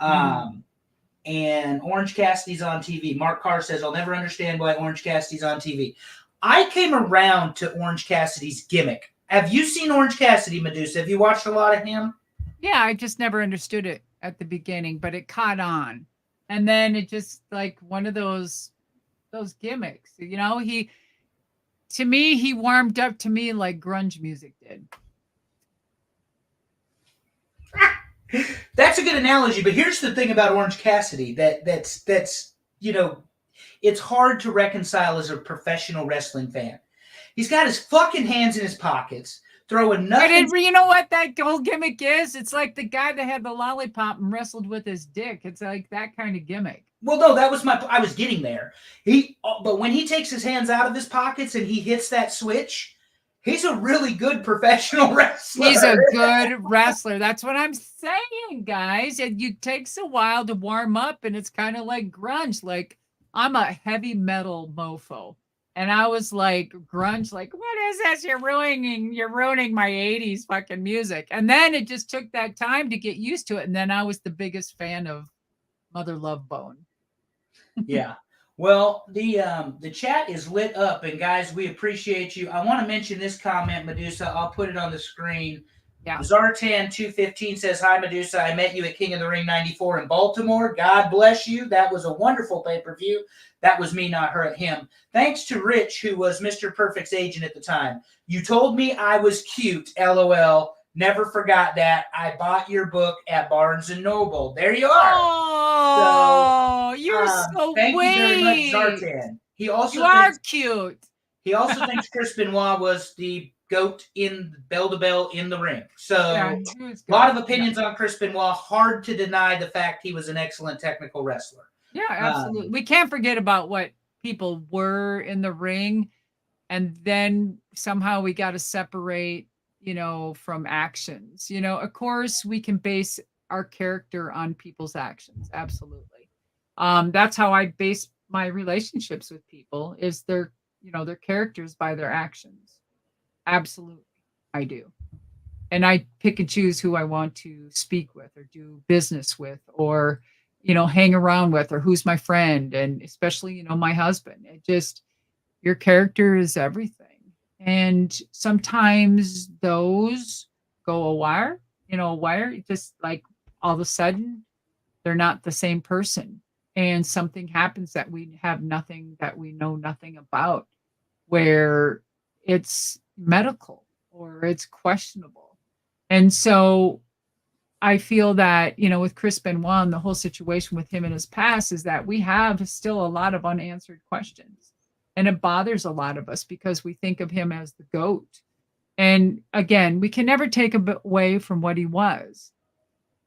And Orange Cassidy's on TV. Mark Carr says, I'll never understand why Orange Cassidy's on TV. I came around to Orange Cassidy's gimmick. Have you seen Orange Cassidy, Medusa? Have you watched a lot of him? Yeah, I just never understood it at the beginning, but it caught on. And then it just like one of those gimmicks. To me, he warmed up to me like grunge music did. That's a good analogy, but here's the thing about Orange Cassidy that's it's hard to reconcile as a professional wrestling fan. He's got his fucking hands in his pockets, throwing nothing. But you know what that whole gimmick is? It's like the guy that had the lollipop and wrestled with his dick. It's like that kind of gimmick. Well, no, that was I was getting there. But when he takes his hands out of his pockets and he hits that switch, he's a really good professional wrestler. He's a good wrestler. That's what I'm saying, guys. It takes a while to warm up, and it's kind of like grunge. Like, I'm a heavy metal mofo. And I was like, grunge, like, what is this? You're ruining my 80s fucking music. And then it just took that time to get used to it. And then I was the biggest fan of Mother Love Bone. Yeah. Well, the chat is lit up, and guys, we appreciate you. I want to mention this comment, Medusa. I'll put it on the screen. Yeah. Zartan215 says, "Hi, Medusa. I met you at King of the Ring 94 in Baltimore. God bless you. That was a wonderful pay-per-view. That was me, not her, him. Thanks to Rich, who was Mr. Perfect's agent at the time. You told me I was cute, LOL. Never forgot that. I bought your book at Barnes & Noble." There you are. Oh, you're so thank sweet. you very much, Zartan. You are cute. He also thinks Chris Benoit was the GOAT in bell to bell in the ring. So a lot of opinions on Chris Benoit. Hard to deny the fact he was an excellent technical wrestler. Yeah, absolutely. We can't forget about what people were in the ring, and then somehow we got to separate, from actions. Of course, we can base our character on people's actions. Absolutely. That's how I base my relationships with people, is their characters by their actions. Absolutely. I do. And I pick and choose who I want to speak with or do business with or, hang around with, or who's my friend. And especially, my husband. Your character is everything. And sometimes those go a wire, just like all of a sudden they're not the same person. And something happens that we know nothing about, where it's medical or it's questionable. And so I feel that, with Chris Benoit and the whole situation with him in his past, is that we have still a lot of unanswered questions. And it bothers a lot of us because we think of him as the GOAT. And again, we can never take away from what he was,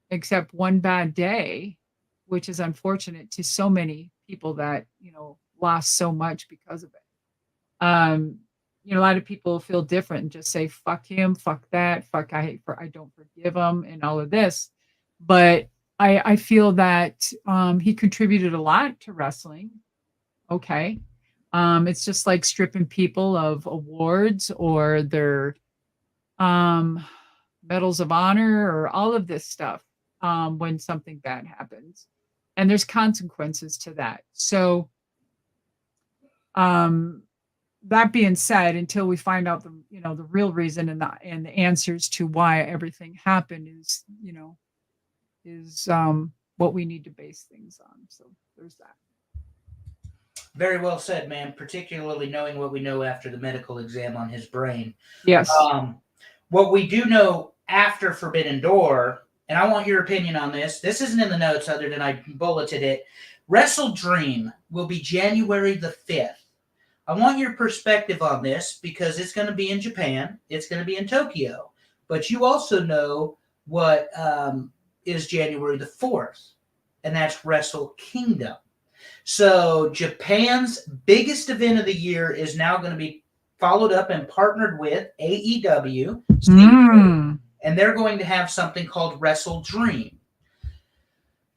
except one bad day, which is unfortunate to so many people that, lost so much because of it. A lot of people feel different and just say, fuck him, fuck that, I don't forgive him and all of this. But I feel that he contributed a lot to wrestling. Okay. It's just like stripping people of awards or their medals of honor or all of this stuff when something bad happens. And there's consequences to that. So that being said, until we find out the real reason and the answers to why everything happened is what we need to base things on. So there's that. Very well said, man, particularly knowing what we know after the medical exam on his brain. Yes. What we do know after Forbidden Door, and I want your opinion on this. This isn't in the notes other than I bulleted it. Wrestle Dream will be January the 5th. I want your perspective on this because it's going to be in Japan. It's going to be in Tokyo. But you also know what is January the 4th, and that's Wrestle Kingdom. So Japan's biggest event of the year is now going to be followed up and partnered with AEW. And they're going to have something called Wrestle Dream.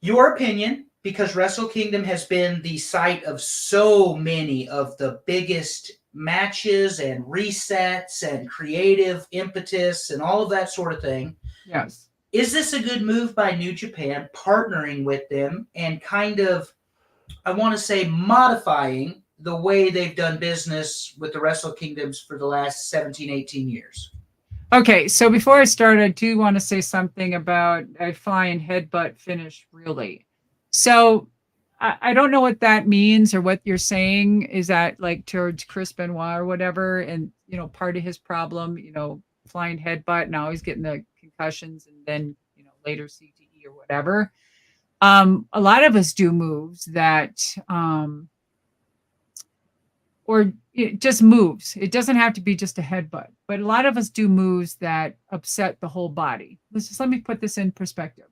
Your opinion, because Wrestle Kingdom has been the site of so many of the biggest matches and resets and creative impetus and all of that sort of thing. Yes. Is this a good move by New Japan, partnering with them and kind of, I want to say, modifying the way they've done business with the Wrestle Kingdoms for the last 17, 18 years? Okay, so before I start, I do want to say something about a flying headbutt finish, really. So I don't know what that means or what you're saying. Is that like towards Chris Benoit or whatever? And, part of his problem, flying headbutt. Now he's getting the concussions and then, later CTE or whatever. A lot of us do moves that, or it just moves. It doesn't have to be just a headbutt, but a lot of us do moves that upset the whole body. Let me put this in perspective.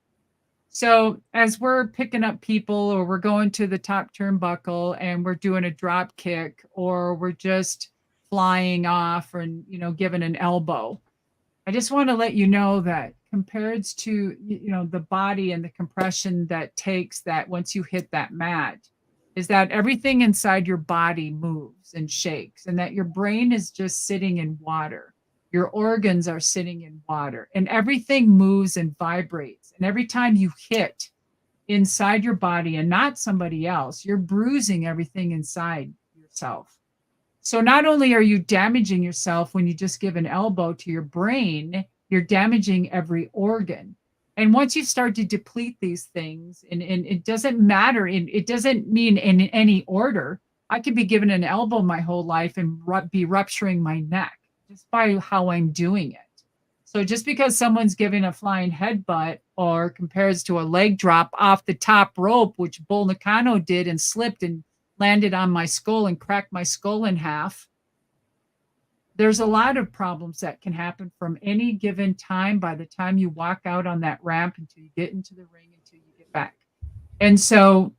So as we're picking up people, or we're going to the top turnbuckle and we're doing a drop kick, or we're just flying off and, giving an elbow, I just want to let you know that compared to, the body and the compression that takes that once you hit that mat, is that everything inside your body moves and shakes, and that your brain is just sitting in water. Your organs are sitting in water, and everything moves and vibrates. And every time you hit inside your body and not somebody else, you're bruising everything inside yourself. So not only are you damaging yourself when you just give an elbow to your brain, you're damaging every organ. And once you start to deplete these things, and it doesn't matter, it doesn't mean in any order. I could be given an elbow my whole life and be rupturing my neck just by how I'm doing it. So just because someone's giving a flying headbutt or compares to a leg drop off the top rope, which Bull Nakano did and slipped and landed on my skull and cracked my skull in half, there's a lot of problems that can happen from any given time by the time you walk out on that ramp until you get into the ring, until you get back. And so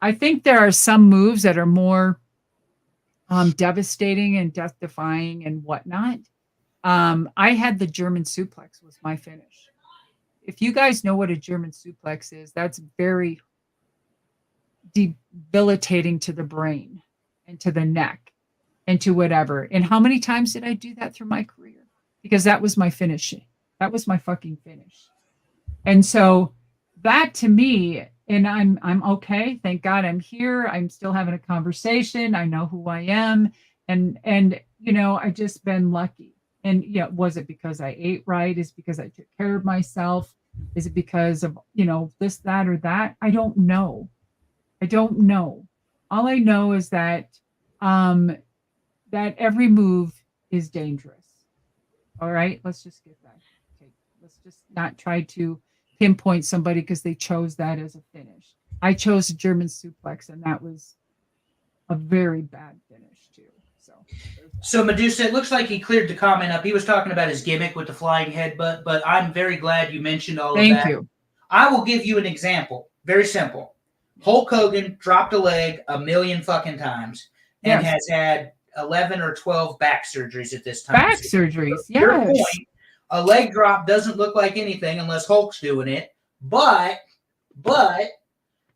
I think there are some moves that are more devastating and death-defying and whatnot. I had the German suplex was my finish. If you guys know what a German suplex is, that's very debilitating to the brain and to the neck and to whatever. And how many times did I do that through my career? Because that was my finish. That was my fucking finish. And so that to me, and I'm okay. Thank God I'm here. I'm still having a conversation. I know who I am. And I've just been lucky. And was it because I ate right? Is it because I took care of myself? Is it because of, this, that, or that? I don't know. All I know is that that every move is dangerous. All right, let's just get that. Okay, let's just not try to pinpoint somebody because they chose that as a finish. I chose a German suplex, and that was a very bad finish too. So Medusa, it looks like he cleared the comment up. He was talking about his gimmick with the flying headbutt, but I'm very glad you mentioned all of that. Thank you. I will give you an example. Very simple. Hulk Hogan dropped a leg 1,000,000 fucking times and has had 11 or 12 back surgeries at this time. Back surgeries, yes. Your point, a leg drop doesn't look like anything unless Hulk's doing it, but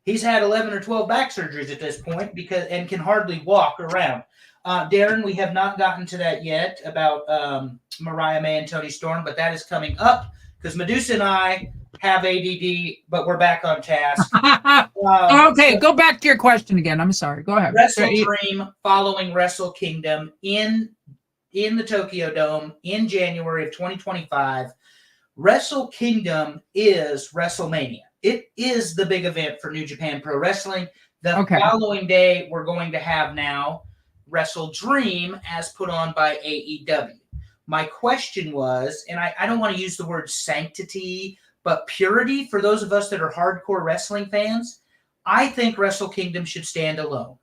he's had 11 or 12 back surgeries at this point and can hardly walk around. Darren, we have not gotten to that yet about Mariah May and Toni Storm, but that is coming up because Medusa and I have ADD, but we're back on task. Okay, go back to your question again. I'm sorry. Go ahead. Wrestle Dream following Wrestle Kingdom in the Tokyo Dome in January of 2025. Wrestle Kingdom is WrestleMania. It is the big event for New Japan Pro Wrestling. The following day, we're going to have now Wrestle Dream as put on by AEW. My question was, and I don't want to use the word sanctity, but purity for those of us that are hardcore wrestling fans, I think Wrestle Kingdom should stand alone.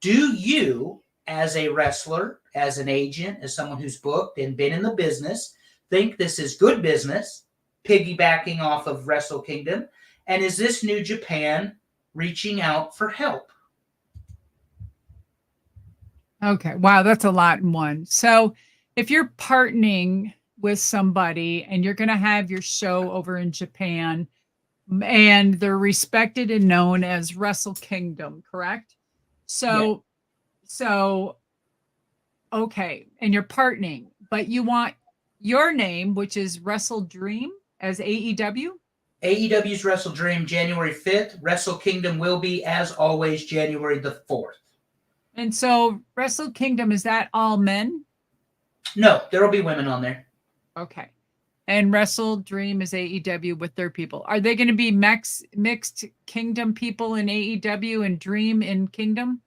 Do you, as a wrestler, as an agent, as someone who's booked and been in the business, think this is good business, piggybacking off of Wrestle Kingdom? And is this New Japan reaching out for help? Okay. Wow, that's a lot in one. So if you're partnering with somebody and you're going to have your show over in Japan and they're respected and known as Wrestle Kingdom, correct? So okay. And you're partnering, but you want your name, which is Wrestle Dream, as AEW? AEW's Wrestle Dream, January 5th. Wrestle Kingdom will be, as always, January the 4th. And so Wrestle Kingdom, is that all men? No, there will be women on there. Okay. And Wrestle Dream is AEW with their people. Are they going to be mixed Kingdom people in AEW and Dream in Kingdom?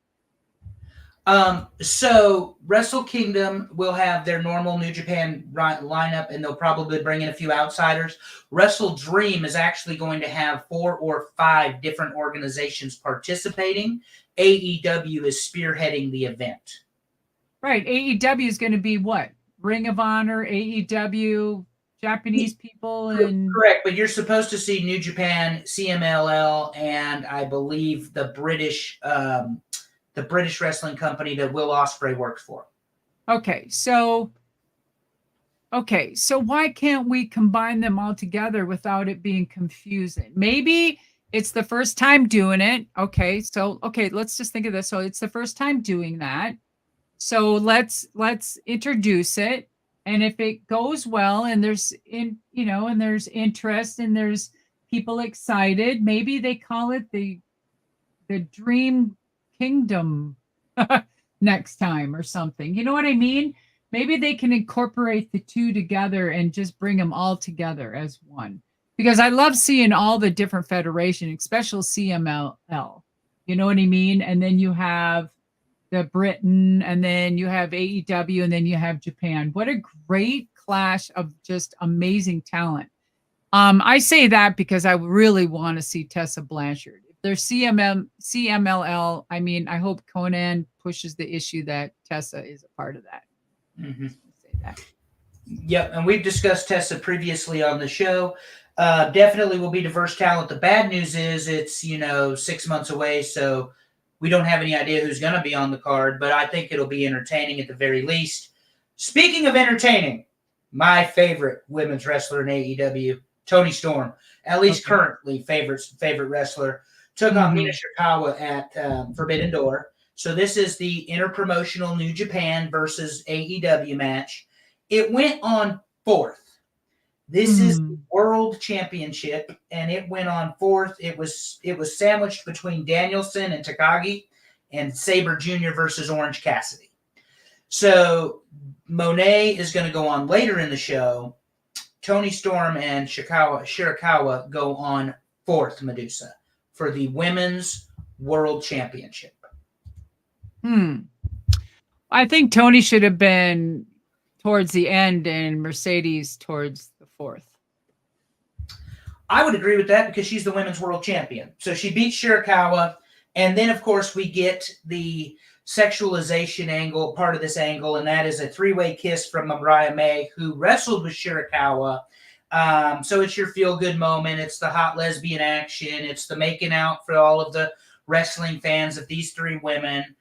So Wrestle Kingdom will have their normal New Japan lineup, and they'll probably bring in a few outsiders. Wrestle Dream is actually going to have 4 or 5 different organizations participating. AEW is spearheading the event. Right. AEW is going to be what? Ring of Honor, AEW, Japanese people, and correct. But you're supposed to see New Japan, CMLL, and I believe the British wrestling company that Will Ospreay works for. Okay, so why can't we combine them all together without it being confusing? Maybe it's the first time doing it. Okay, let's just think of this. So it's the first time doing that. So let's introduce it, and if it goes well and there's and there's interest and there's people excited, maybe they call it the Dream Kingdom next time or something. You know what I mean? Maybe they can incorporate the two together and just bring them all together as one. Because I love seeing all the different federations, especially CMLL. You know what I mean? And then you have the Britain, and then you have AEW, and then you have Japan. What a great clash of just amazing talent. I say that because I really want to see Tessa Blanchard. If there's CMLL, I mean, I hope Conan pushes the issue that Tessa is a part of that. Mm-hmm. Say that. Yep, and we've discussed Tessa previously on the show. Definitely will be diverse talent. The bad news is it's 6 months away, so we don't have any idea who's going to be on the card, but I think it'll be entertaining at the very least. Speaking of entertaining, my favorite women's wrestler in AEW, Toni Storm, at least currently favorite wrestler, took on Mina Shirakawa at Forbidden Door. So this is the interpromotional New Japan versus AEW match. It went on 4th. This is the World Championship, and it went on 4th. It was sandwiched between Danielson and Takagi, and Sabre Jr. versus Orange Cassidy. So Mone is going to go on later in the show. Toni Storm and Shirakawa go on 4th, Medusa, for the Women's World Championship. I think Toni should have been towards the end and Mercedes towards the 4th. I would agree with that because she's the women's world champion. So she beats Shirakawa, and then, of course, we get the sexualization angle, part of this angle, and that is a 3-way kiss from Mariah May, who wrestled with Shirakawa. So it's your feel-good moment. It's the hot lesbian action. It's the making out for all of the wrestling fans of these 3 women.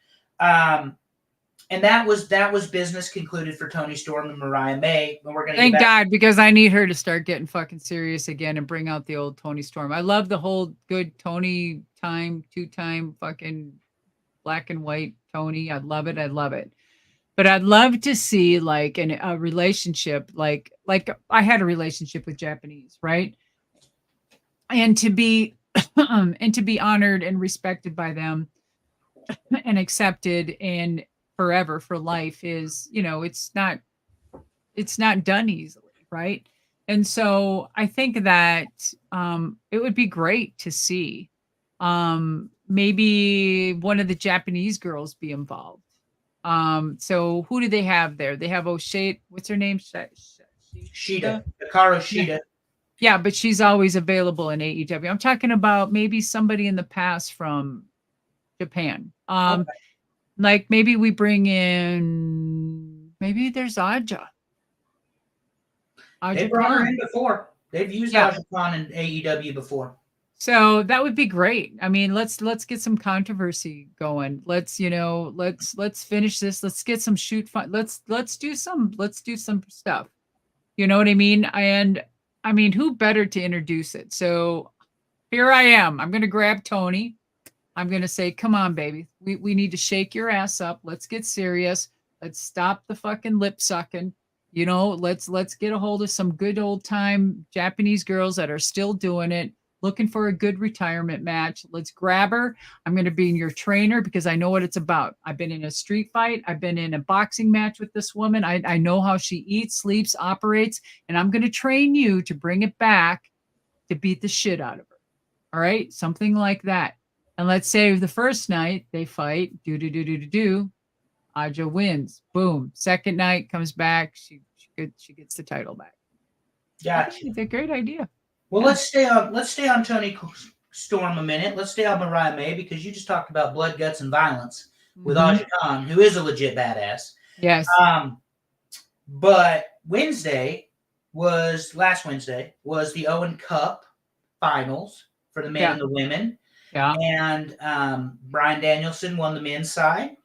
And that was business concluded for Toni Storm and Mariah May. And we're gonna thank God, because I need her to start getting fucking serious again and bring out the old Toni Storm. I love the whole good Toni time, 2-time fucking black and white Toni. I love it. But I'd love to see like a relationship, like I had a relationship with Japanese, right? And to be honored and respected by them and accepted and forever for life is, it's not done easily, right? And so I think that it would be great to see maybe one of the Japanese girls be involved. So who do they have there? They have O'Shea. What's her name? Shida. Hikaru Shida. Yeah, but she's always available in AEW. I'm talking about maybe somebody in the past from Japan. Okay. Like maybe we bring in, maybe there's Aja. They brought her in before. They've used Aja Khan in AEW before. So that would be great. I mean, let's get some controversy going. Let's finish this. Let's get some shoot fun. Let's do some stuff. You know what I mean? And I mean, who better to introduce it? So here I am. I'm going to grab Toni. I'm going to say, come on, baby. We need to shake your ass up. Let's get serious. Let's stop the fucking lip sucking. Let's get a hold of some good old time Japanese girls that are still doing it, looking for a good retirement match. Let's grab her. I'm going to be your trainer because I know what it's about. I've been in a street fight. I've been in a boxing match with this woman. I know how she eats, sleeps, operates, and I'm going to train you to bring it back to beat the shit out of her. All right? Something like that. And let's say the first night they fight, Aja wins. Boom. Second night comes back. She gets the title back. Gotcha. It's a great idea. Well, Yeah. let's stay on Tony Storm a minute. Let's stay on Mariah May because you just talked about blood, guts, and violence with Aja Khan, who is a legit badass. Yes. But last Wednesday was the Owen Cup finals for the men and the women. Yeah. And Bryan Danielson won the men's side.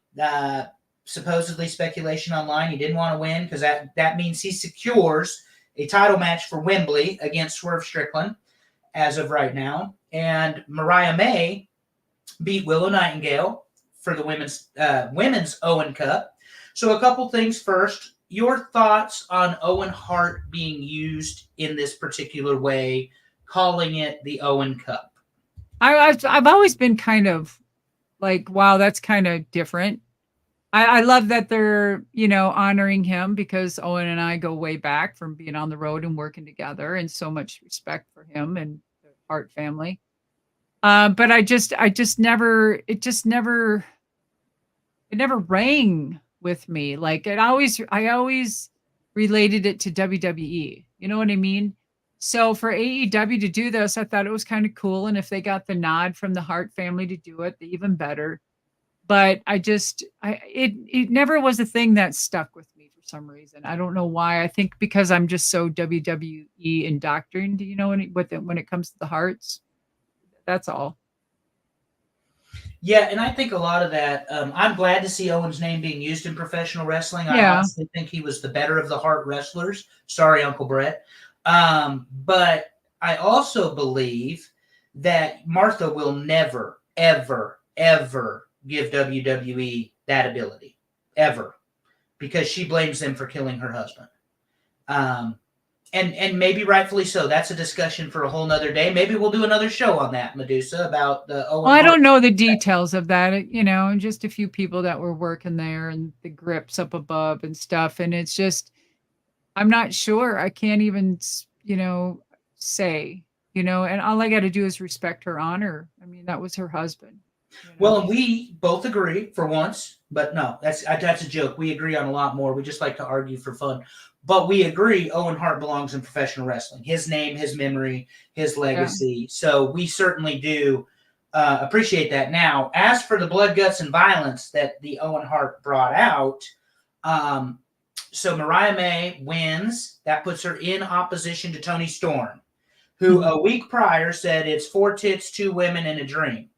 Supposedly speculation online, he didn't want to win because that means he secures a title match for Wembley against Swerve Strickland as of right now. And Mariah May beat Willow Nightingale for the women's Owen Cup. So a couple things first. Your thoughts on Owen Hart being used in this particular way, calling it the Owen Cup? I've always been kind of like, wow, that's kind of different. I love that they're, honoring him because Owen and I go way back from being on the road and working together, and so much respect for him and the Hart family. But it never rang with me. Like I always related it to WWE. You know what I mean? So for AEW to do this, I thought it was kind of cool. And if they got the nod from the Hart family to do it, even better. But it never was a thing that stuck with me for some reason. I don't know why. I think because I'm just so WWE indoctrined, when it comes to the Harts. That's all. Yeah, and I think a lot of that, I'm glad to see Owen's name being used in professional wrestling. I honestly think he was the better of the Hart wrestlers. Sorry, Uncle Brett. But I also believe that Martha will never, ever, ever give WWE that ability. Ever. Because she blames them for killing her husband. And maybe rightfully so. That's a discussion for a whole nother day. Maybe we'll do another show on that, Medusa, about the Owen. Well, I don't know the details of that, and just a few people that were working there and the grips up above and stuff. And it's just, I'm not sure. I can't even, say, and all I got to do is respect her honor. I mean, that was her husband. Well, we both agree for once, but no, that's a joke. We agree on a lot more. We just like to argue for fun. But we agree Owen Hart belongs in professional wrestling. His name, his memory, his legacy. Yeah. So we certainly do appreciate that. Now, as for the blood, guts, and violence that the Owen Hart brought out, so Mariah May wins. That puts her in opposition to Toni Storm, who a week prior said it's 4 tits, 2 women, and a dream.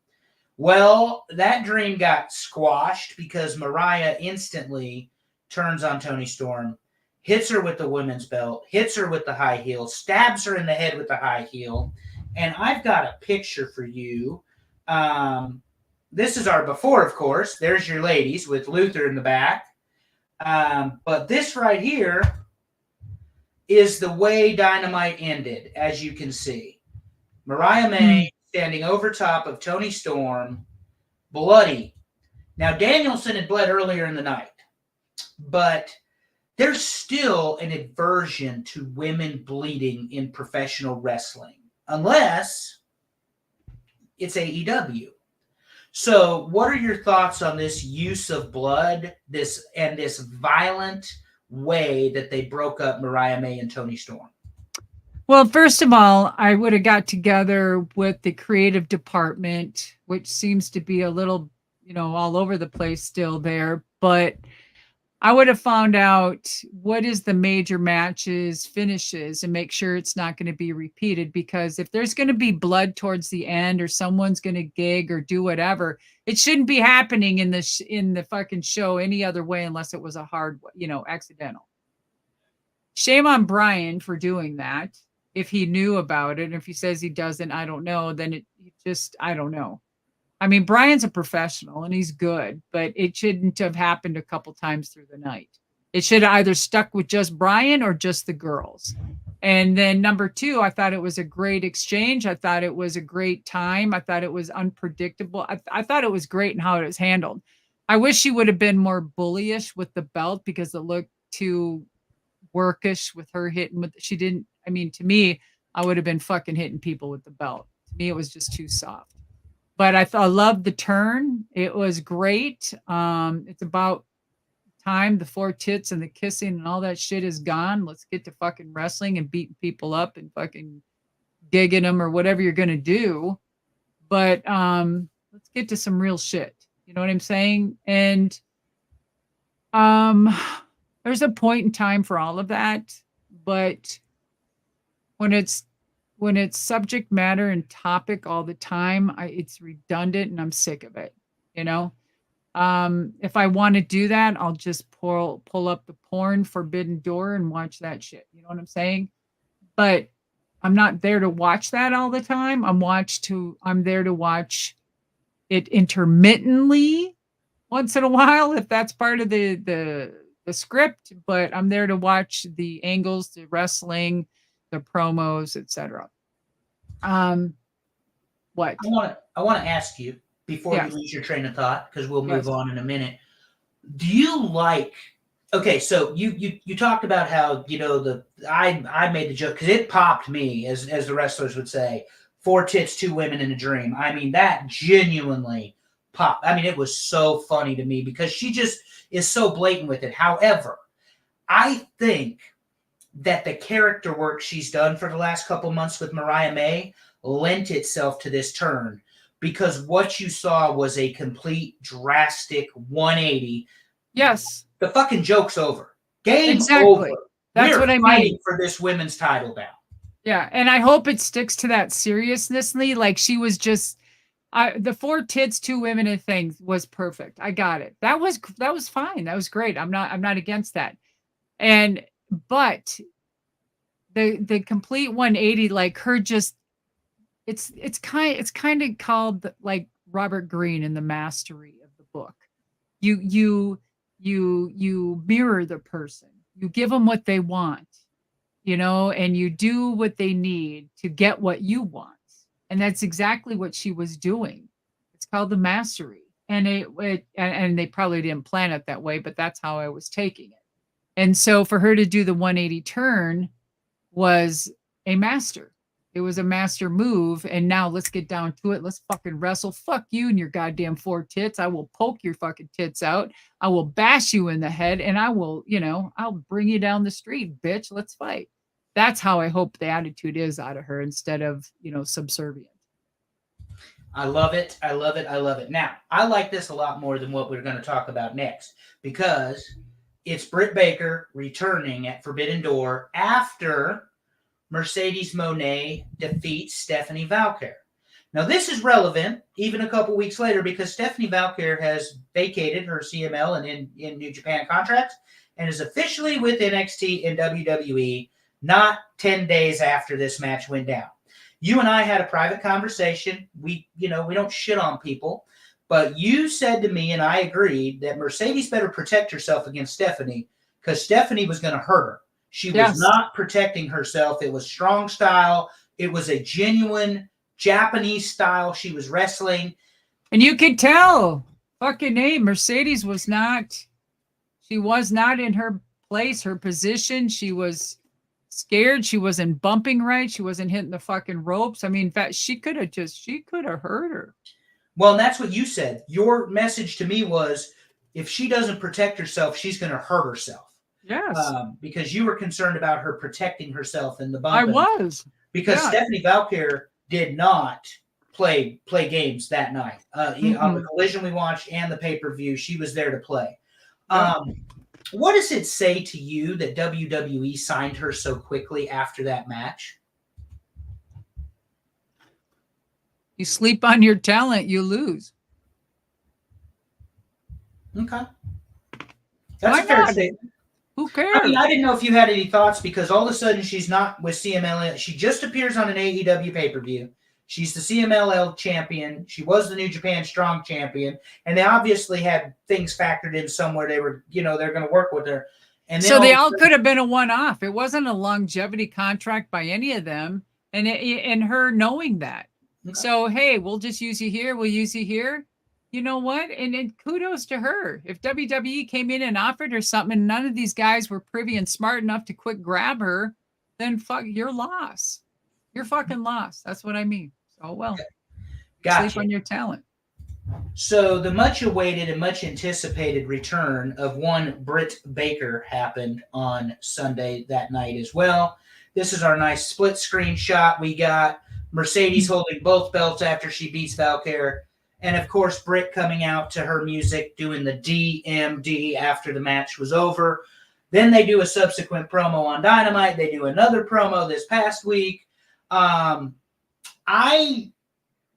Well, that dream got squashed because Mariah instantly turns on Toni Storm, hits her with the women's belt, hits her with the high heel, stabs her in the head with the high heel. And I've got a picture for you. This is our before, of course. There's your ladies with Luther in the back. But this right here is the way Dynamite ended, as you can see. Mariah May standing over top of Toni Storm, bloody. Now, Danielson had bled earlier in the night, but there's still an aversion to women bleeding in professional wrestling, unless it's AEW. So what are your thoughts on this use of blood, this violent way that they broke up Mariah May and Toni Storm? Well, first of all, I would have got together with the creative department, which seems to be a little, all over the place still there. But I would have found out what is the major matches, finishes, and make sure it's not going to be repeated. Because if there's going to be blood towards the end, or someone's going to gig or do whatever, it shouldn't be happening in the fucking show any other way unless it was a hard, accidental. Shame on Brian for doing that. If he knew about it, and if he says he doesn't, I don't know, then I don't know. I mean, Brian's a professional and he's good, but it shouldn't have happened a couple times through the night. It should have either stuck with just Brian or just the girls. And then number 2, I thought it was a great exchange. I thought it was a great time. I thought it was unpredictable. I thought it was great in how it was handled. I wish she would have been more bullyish with the belt because it looked too workish with her hitting with, she didn't, I mean, to me, I would have been fucking hitting people with the belt. To me, it was just too soft. But I loved the turn. It was great. It's about time. The 4 tits and the kissing and all that shit is gone. Let's get to fucking wrestling and beating people up and fucking gigging them or whatever you're going to do. But let's get to some real shit. You know what I'm saying? And there's a point in time for all of that, but when it's subject matter and topic all the time, it's redundant and I'm sick of it. You know, if I want to do that, I'll just pull up the porn Forbidden Door and watch that shit. You know what I'm saying? But I'm not there to watch that all the time. I'm there to watch it intermittently once in a while if that's part of the script, but I'm there to watch the angles, the wrestling, the promos, etc. What? I want to ask you before you lose your train of thought, because we'll move on in a minute. Do you like? Okay, so you talked about how I made the joke because it popped me, as the wrestlers would say, 4 tits, 2 women in a dream. I mean, that genuinely popped. I mean, it was so funny to me because she just is so blatant with it. However, I think that the character work she's done for the last couple months with Mariah May lent itself to this turn, because what you saw was a complete drastic 180. Yes. The fucking joke's over. Game over. That's We're what I fighting mean for this women's title now. Yeah, and I hope it sticks to that seriousness. Like she was just the 4 tits, 2 women and things was perfect. I got it. That was fine. That was great. I'm not against that. But the complete 180, like her just it's kind of called like Robert Greene in The Mastery of the book. You mirror the person. You give them what they want, and you do what they need to get what you want. And that's exactly what she was doing. It's called The Mastery. And and they probably didn't plan it that way, but that's how I was taking it. And so for her to do the 180 turn was a master. It was a master move. And now let's get down to it. Let's fucking wrestle. Fuck you and your goddamn 4 tits. I will poke your fucking tits out. I will bash you in the head, and I will, I'll bring you down the street, bitch. Let's fight. That's how I hope the attitude is out of her, instead of, subservient. I love it. I love it. I love it. Now, I like this a lot more than what we're going to talk about next, because it's Britt Baker returning at Forbidden Door after Mercedes Mone defeats Stephanie Valkyr. Now, this is relevant even a couple weeks later, because Stephanie Valkyr has vacated her CML and in New Japan contract and is officially with NXT and WWE not 10 days after this match went down. You and I had a private conversation. We don't shit on people, but you said to me, and I agreed, that Mercedes better protect herself against Stephanie, because Stephanie was going to hurt her. She was not protecting herself. It was strong style. It was a genuine Japanese style she was wrestling. And you could tell, fucking name, Mercedes was not in her place, her position. She was scared. She wasn't bumping right. She wasn't hitting the fucking ropes. I mean, in fact, she could have hurt her. Well, and that's what you said. Your message to me was, if she doesn't protect herself, she's going to hurt herself. Yes. Because you were concerned about her protecting herself in the bumping. I was. Because Stephanie Valkyr did not play games that night. On the Collision we watched and the pay-per-view, she was there to play. What does it say to you that WWE signed her so quickly after that match? You sleep on your talent, you lose. Okay. That's a fair statement. Who cares? I mean, I didn't know if you had any thoughts, because all of a sudden she's not with CMLL. She just appears on an AEW pay-per-view. She's the CMLL champion. She was the New Japan Strong champion. And they obviously had things factored in somewhere. They were, they're going to work with her. And then so they all could have been a one-off. It wasn't a longevity contract by any of them. And her knowing that. Okay. So, hey, we'll just use you here. We'll use you here. You know what? And kudos to her. If WWE came in and offered her something and none of these guys were privy and smart enough to quick grab her, then fuck, you're lost. You're fucking lost. That's what I mean. So, well, gotcha. Sleep on your talent. So the much awaited and much anticipated return of one Britt Baker happened on Sunday that night as well. This is our nice split screen shot. We got Mercedes holding both belts after she beats Valkyr. And of course, Britt coming out to her music, doing the DMD after the match was over. Then they do a subsequent promo on Dynamite. They do another promo this past week. I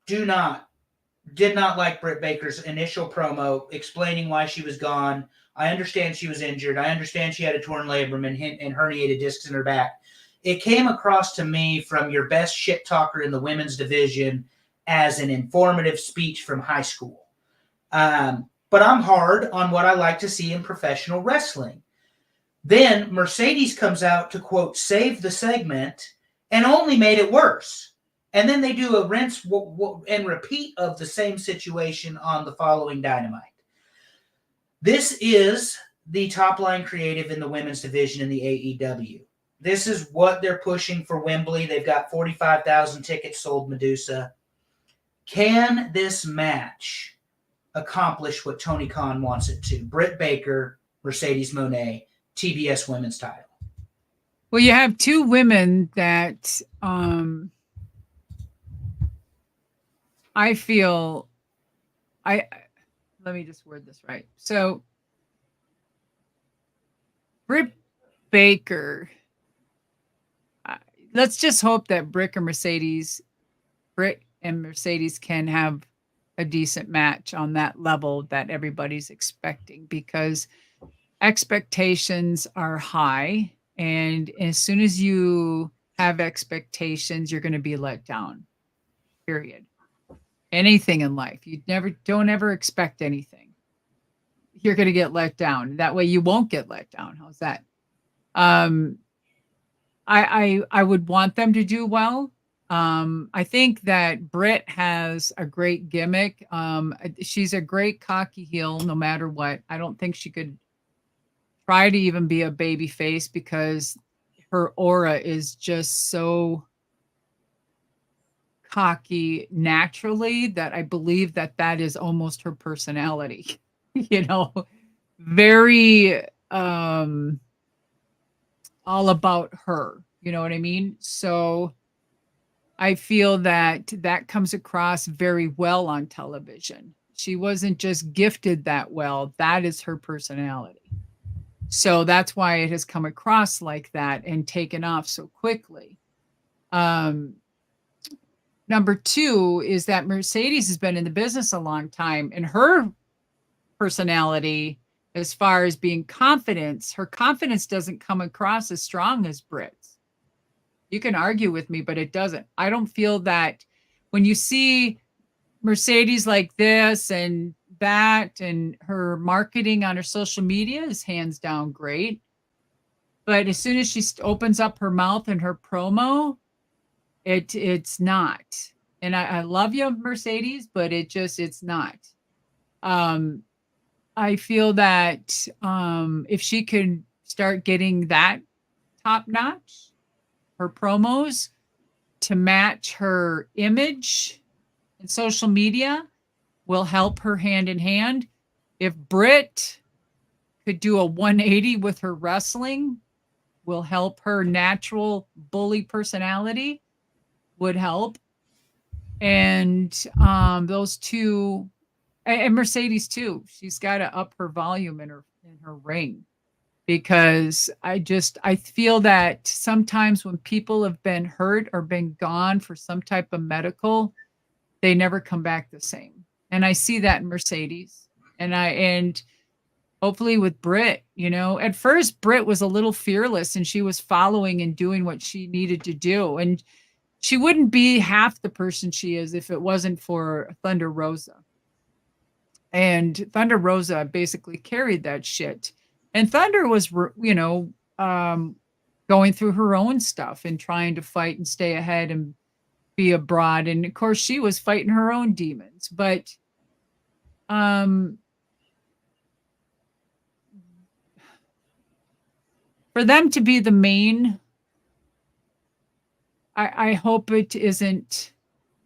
did not like Britt Baker's initial promo explaining why she was gone. I understand she was injured. I understand she had a torn labrum and herniated discs in her back. It came across to me from your best shit talker in the women's division as an informative speech from high school. But I'm hard on what I like to see in professional wrestling. Then Mercedes comes out to, quote, save the segment and only made it worse. And then they do a rinse and repeat of the same situation on the following Dynamite. This is the top line creative in the women's division in the AEW. This is what they're pushing for Wembley. They've got 45,000 tickets sold, Medusa. Can this match accomplish what Tony Khan wants it to? Britt Baker, Mercedes Mone, TBS women's title. Well, you have two women that I feel let me just word this right. So Britt Baker, let's just hope that Britt and Mercedes can have a decent match on that level that everybody's expecting, because expectations are high. And as soon as you have expectations, you're going to be let down, period. Anything in life, don't ever expect anything. You're going to get let down. That way you won't get let down. How's that? I would want them to do well. I think that Britt has a great gimmick. She's a great cocky heel no matter what. I don't think she could try to even be a baby face, because her aura is just so cocky naturally that I believe that is almost her personality. Very all about her. You know what I mean? So I feel that comes across very well on television. She wasn't just gifted that well. That is her personality. So that's why it has come across like that and taken off so quickly. Number two is that Mercedes has been in the business a long time, and her personality, as far as being her confidence doesn't come across as strong as Britt's. You can argue with me, but it doesn't. I don't feel that when you see Mercedes like this and that, and her marketing on her social media is hands down great. But as soon as she opens up her mouth in her promo, it's not. And I love you, Mercedes, but it's not. I feel that if she could start getting that top notch, her promos to match her image in social media, will help her hand in hand. If Britt could do a 180 with her wrestling, will help her natural bully personality, would help. And those two, and Mercedes too, she's got to up her volume in her ring, because I feel that sometimes when people have been hurt or been gone for some type of medical, they never come back the same. And I see that in Mercedes, and hopefully with Britt. At first Britt was a little fearless, and she was following and doing what she needed to do. And she wouldn't be half the person she is if it wasn't for Thunder Rosa. And Thunder Rosa basically carried that shit. And Thunder was, going through her own stuff and trying to fight and stay ahead and be abroad. And of course she was fighting her own demons. But for them to be the main, I hope it isn't,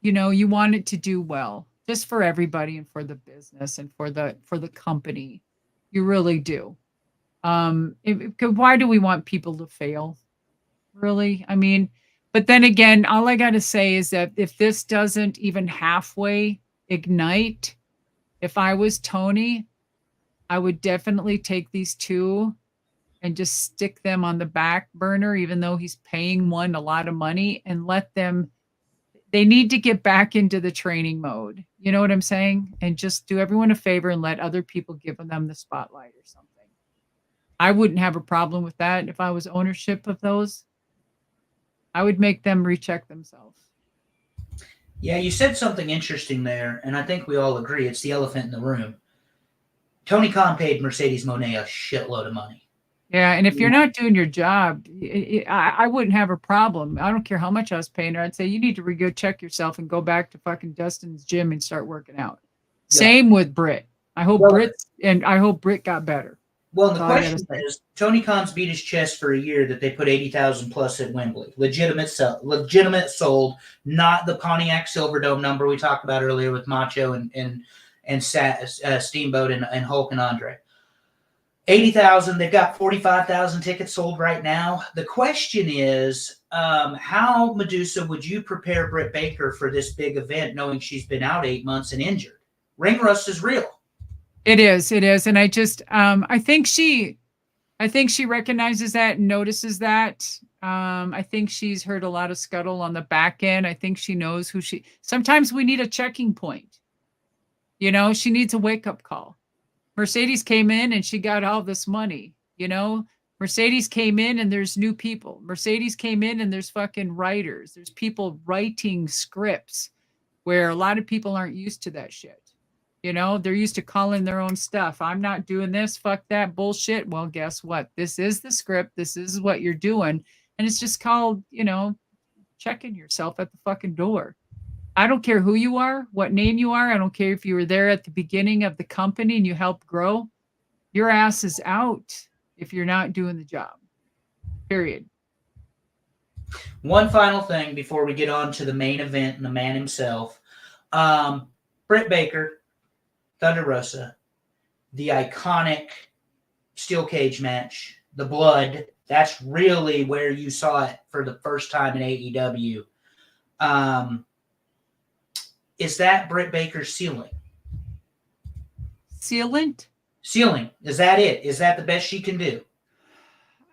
you want it to do well. just for everybody and for the business and for the company. You really do. Why do we want people to fail? Really? I mean, but then again, all I got to say is that if this doesn't even halfway ignite, if I was Tony, I would definitely take these two and just stick them on the back burner, even though he's paying one a lot of money, and let them, they need to get back into the training mode. You know what I'm saying? And just do everyone a favor and let other people give them the spotlight or something. I wouldn't have a problem with that if I was ownership of those. I would make them recheck themselves. Yeah, you said something interesting there, and I think we all agree it's the elephant in the room. Tony Khan paid Mercedes Mone a shitload of money. Yeah, and if you're not doing your job, I wouldn't have a problem. I don't care how much I was paying her. I'd say you need to go check yourself and go back to fucking Dustin's gym and start working out. Yeah. Same with Britt. I hope Britt got better. Well, the question is, Tony Khan's beat his chest for a year that they put 80,000 plus at Wembley. Legitimate sold, not the Pontiac Silverdome number we talked about earlier with Macho and Steamboat and Hulk and Andre. 80,000. They've got 45,000 tickets sold right now. The question is, how, Medusa, would you prepare Britt Baker for this big event, knowing she's been out 8 months and injured? Ring rust is real. It is, and I just, I think she recognizes that and notices that. I think she's heard a lot of scuttle on the back end. I think she knows who she. Sometimes we need a checking point. You know, she needs a wake up call. Mercedes came in and she got all this money. You know, Mercedes came in and there's new people. Mercedes came in and there's fucking writers. There's people writing scripts where a lot of people aren't used to that shit. You know, they're used to calling their own stuff. I'm not doing this. Fuck that bullshit. Well, guess what? This is the script. This is what you're doing. And it's just called, you know, checking yourself at the fucking door. I don't care who you are, what name you are. I don't care if you were there at the beginning of the company and you helped grow. Your ass is out if you're not doing the job. Period. One final thing before we get on to the main event and the man himself. Britt Baker, Thunder Rosa, the iconic steel cage match, the blood, that's really where you saw it for the first time in AEW. Is that Britt Baker's ceiling? Sealant? Ceiling. Is that it? Is that the best she can do?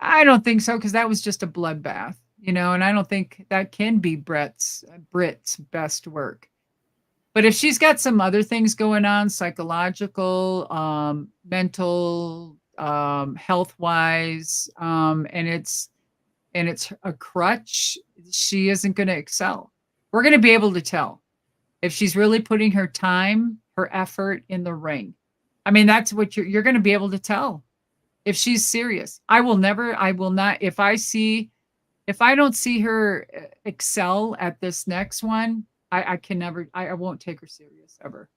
I don't think so, because that was just a bloodbath, you know, and I don't think that can be Britt's best work. But if she's got some other things going on, psychological, mental, health-wise, and it's a crutch, she isn't going to excel. We're going to be able to tell if she's really putting her time, her effort in the ring. I mean, that's what you're going to be able to tell if she's serious. I will not. If I don't see her excel at this next one, I won't take her serious ever.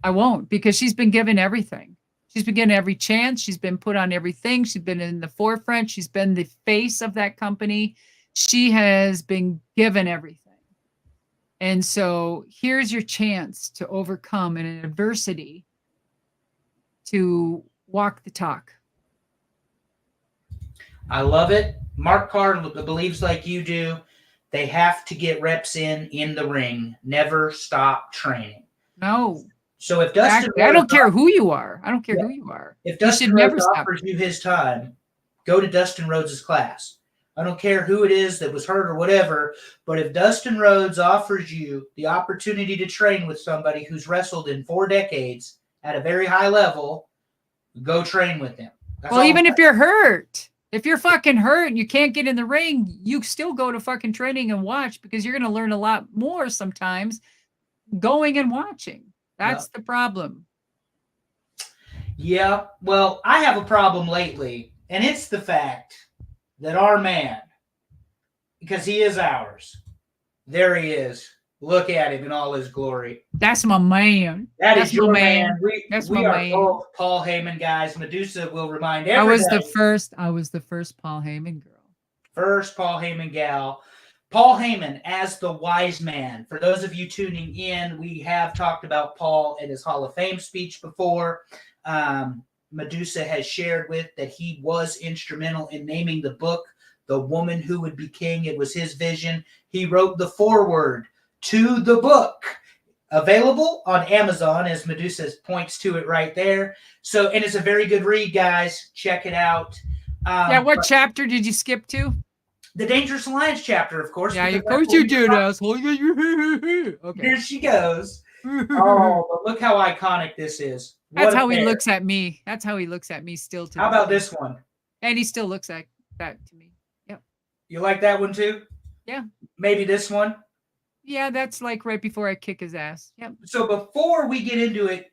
I won't, because she's been given everything. She's been given every chance. She's been put on everything. She's been in the forefront. She's been the face of that company. She has been given everything. And so here's your chance to overcome an adversity, to walk the talk. I love it. Mark Carr believes like you do. They have to get reps in the ring. Never stop training. No. So if Dustin, I don't care who you are. I don't care who you are. If Dustin Rhodes offers you his time, go to Dustin Rhodes' class. I don't care who it is that was hurt or whatever, but if Dustin Rhodes offers you the opportunity to train with somebody who's wrestled in 4 decades at a very high level, go train with him. Well, even if you're hurt, if you're fucking hurt and you can't get in the ring, you still go to fucking training and watch, because you're going to learn a lot more sometimes going and watching. That's the problem. Yeah, well, I have a problem lately, and it's the fact that our man, because he is ours, there he is. Look at him in all his glory. That's my man. That's your man. We are man. both Paul Heyman guys. Medusa will remind everybody. I was the first Paul Heyman girl. First Paul Heyman gal. Paul Heyman as the wise man. For those of you tuning in, we have talked about Paul in his Hall of Fame speech before. Medusa has shared with that he was instrumental in naming the book The Woman Who Would Be King. It was his vision. He wrote the foreword to the book. Available on Amazon, as Medusa points to it right there. So, and it's a very good read, guys. Check it out. What chapter did you skip to? The Dangerous Alliance chapter, of course. Yeah, of course you did, asshole. Okay. Here she goes. Oh, but look how iconic this is. That's how he looks at me. That's how he looks at me still. How about this one? And he still looks like that to me. Yep. You like that one too? Yeah. Maybe this one? Yeah, that's like right before I kick his ass. Yep. So before we get into it,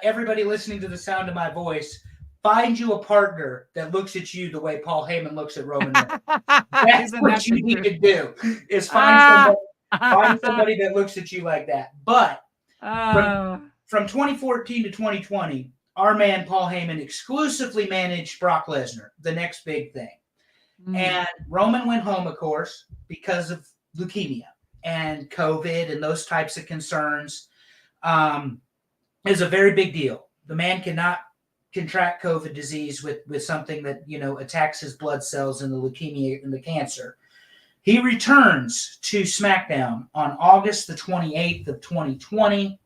everybody listening to the sound of my voice, find you a partner that looks at you the way Paul Heyman looks at Roman Reigns. That's what you need to do, is find somebody that looks at you like that. But from 2014 to 2020, our man Paul Heyman exclusively managed Brock Lesnar, the next big thing. And Roman went home, of course, because of leukemia and COVID and those types of concerns. Is a very big deal. The man cannot contract COVID disease with something that, attacks his blood cells and the leukemia and the cancer. He returns to SmackDown on August the 28th of 2020.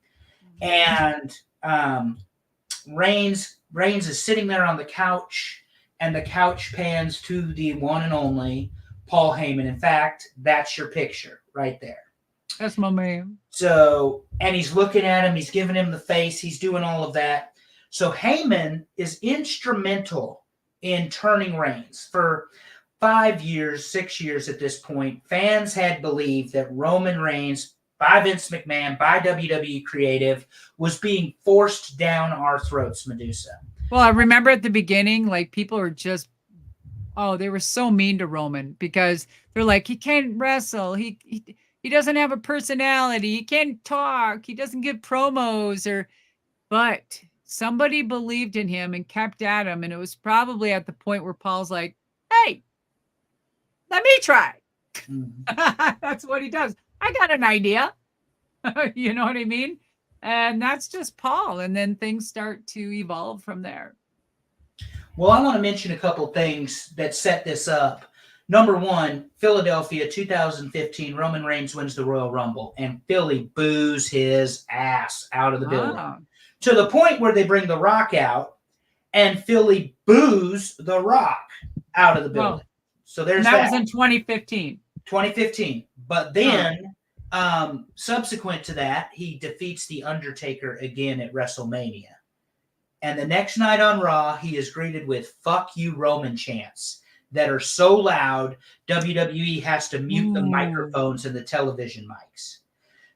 And Reigns is sitting there on the couch, and the couch pans to the one and only Paul Heyman. In fact, that's your picture right there. That's my man. So, and he's looking at him, he's giving him the face, he's doing all of that. So Heyman is instrumental in turning Reigns. For 5 years, 6 years at this point, fans had believed that Roman Reigns, by Vince McMahon, by WWE Creative, was being forced down our throats, Medusa. Well, I remember at the beginning, like, people were just, they were so mean to Roman because they're like, he can't wrestle. He doesn't have a personality. He can't talk. He doesn't give promos but somebody believed in him and kept at him. And it was probably at the point where Paul's like, hey, let me try. Mm-hmm. That's what he does. I got an idea. You know what I mean? And that's just Paul. And then things start to evolve from there. Well, I want to mention a couple things that set this up. Number one, Philadelphia, 2015, Roman Reigns wins the Royal Rumble, and Philly boos his ass out of the building. To the point where they bring The Rock out, and Philly boos The Rock out of the building. So there's that. That was in 2015. 2015. But then, subsequent to that, he defeats The Undertaker again at WrestleMania. And the next night on Raw, he is greeted with "Fuck you, Roman" chants that are so loud, WWE has to mute the microphones and the television mics.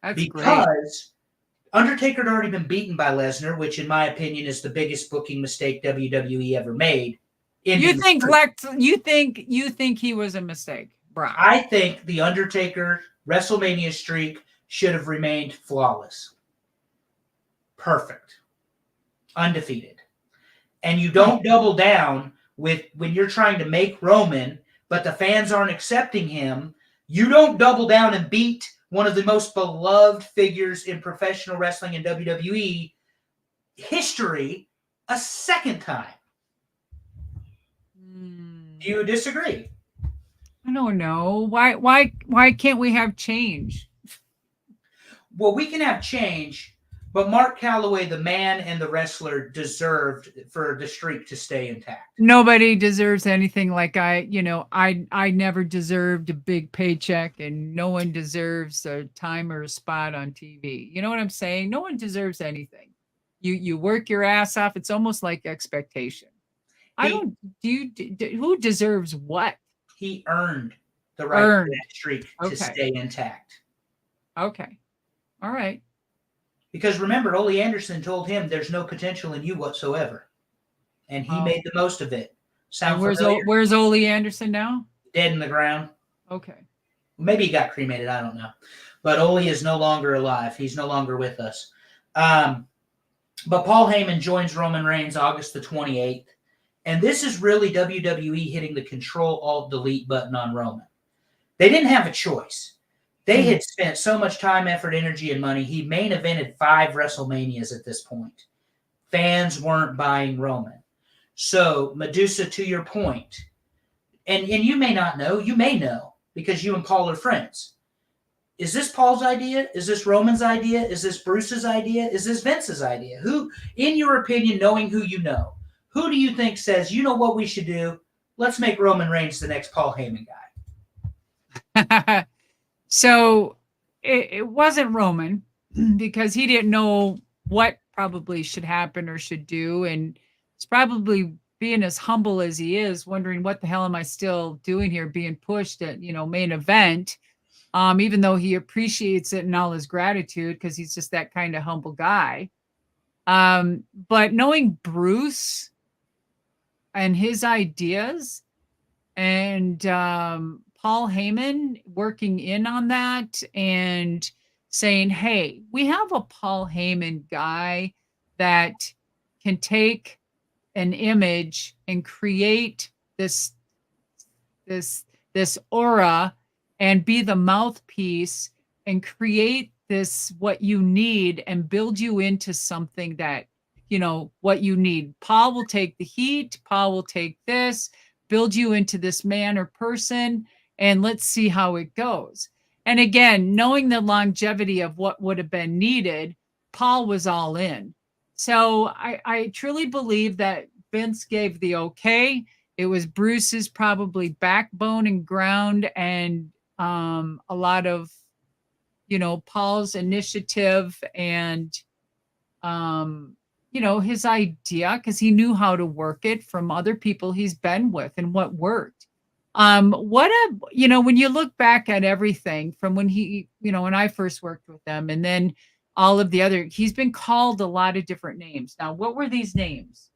That's because great. Undertaker had already been beaten by Lesnar, which in my opinion is the biggest booking mistake WWE ever made. You think he was a mistake, Brock? I think the Undertaker WrestleMania streak should have remained flawless. Perfect. Undefeated. And you don't double down with when you're trying to make Roman, but the fans aren't accepting him. You don't double down and beat one of the most beloved figures in professional wrestling and WWE history a second time. Do you disagree? I don't know. Why can't we have change? Well, we can have change, but Mark Calloway, the man and the wrestler, deserved for the streak to stay intact. Nobody deserves anything like I never deserved a big paycheck, and no one deserves a time or a spot on TV. You know what I'm saying? No one deserves anything. You work your ass off. It's almost like expectation. Who deserves what? He earned the right for that streak to stay intact. Okay. All right. Because remember, Ole Anderson told him there's no potential in you whatsoever. And he made the most of it. Where's Ole Anderson now? Dead in the ground. Okay. Maybe he got cremated. I don't know. But Ole is no longer alive. He's no longer with us. But Paul Heyman joins Roman Reigns August the 28th. And this is really WWE hitting the Control-Alt-Delete button on Roman. They didn't have a choice. They had spent so much time, effort, energy, and money. He main evented 5 WrestleManias at this point. Fans weren't buying Roman. So, Medusa, to your point, and you may not know, you may know, because you and Paul are friends. Is this Paul's idea? Is this Roman's idea? Is this Bruce's idea? Is this Vince's idea? Who, in your opinion, knowing who you know, who do you think says, you know what we should do? Let's make Roman Reigns the next Paul Heyman guy. So it wasn't Roman because he didn't know what probably should happen or should do. And it's probably being as humble as he is, wondering what the hell am I still doing here, being pushed at, main event. Even though he appreciates it and all his gratitude because he's just that kind of humble guy. But knowing Bruce and his ideas and Paul Heyman working in on that and saying, hey, we have a Paul Heyman guy that can take an image and create this aura and be the mouthpiece and create this, what you need, and build you into something that, what you need. Paul will take the heat. Paul will take this, build you into this man or person, and let's see how it goes. And again, knowing the longevity of what would have been needed, Paul was all in. So I truly believe that Vince gave the okay. It was Bruce's probably backbone and ground, and a lot of, Paul's initiative and, his idea, because he knew how to work it from other people he's been with and what worked. When you look back at everything from when when I first worked with them, and then all of the other, he's been called a lot of different names. Now, what were these names?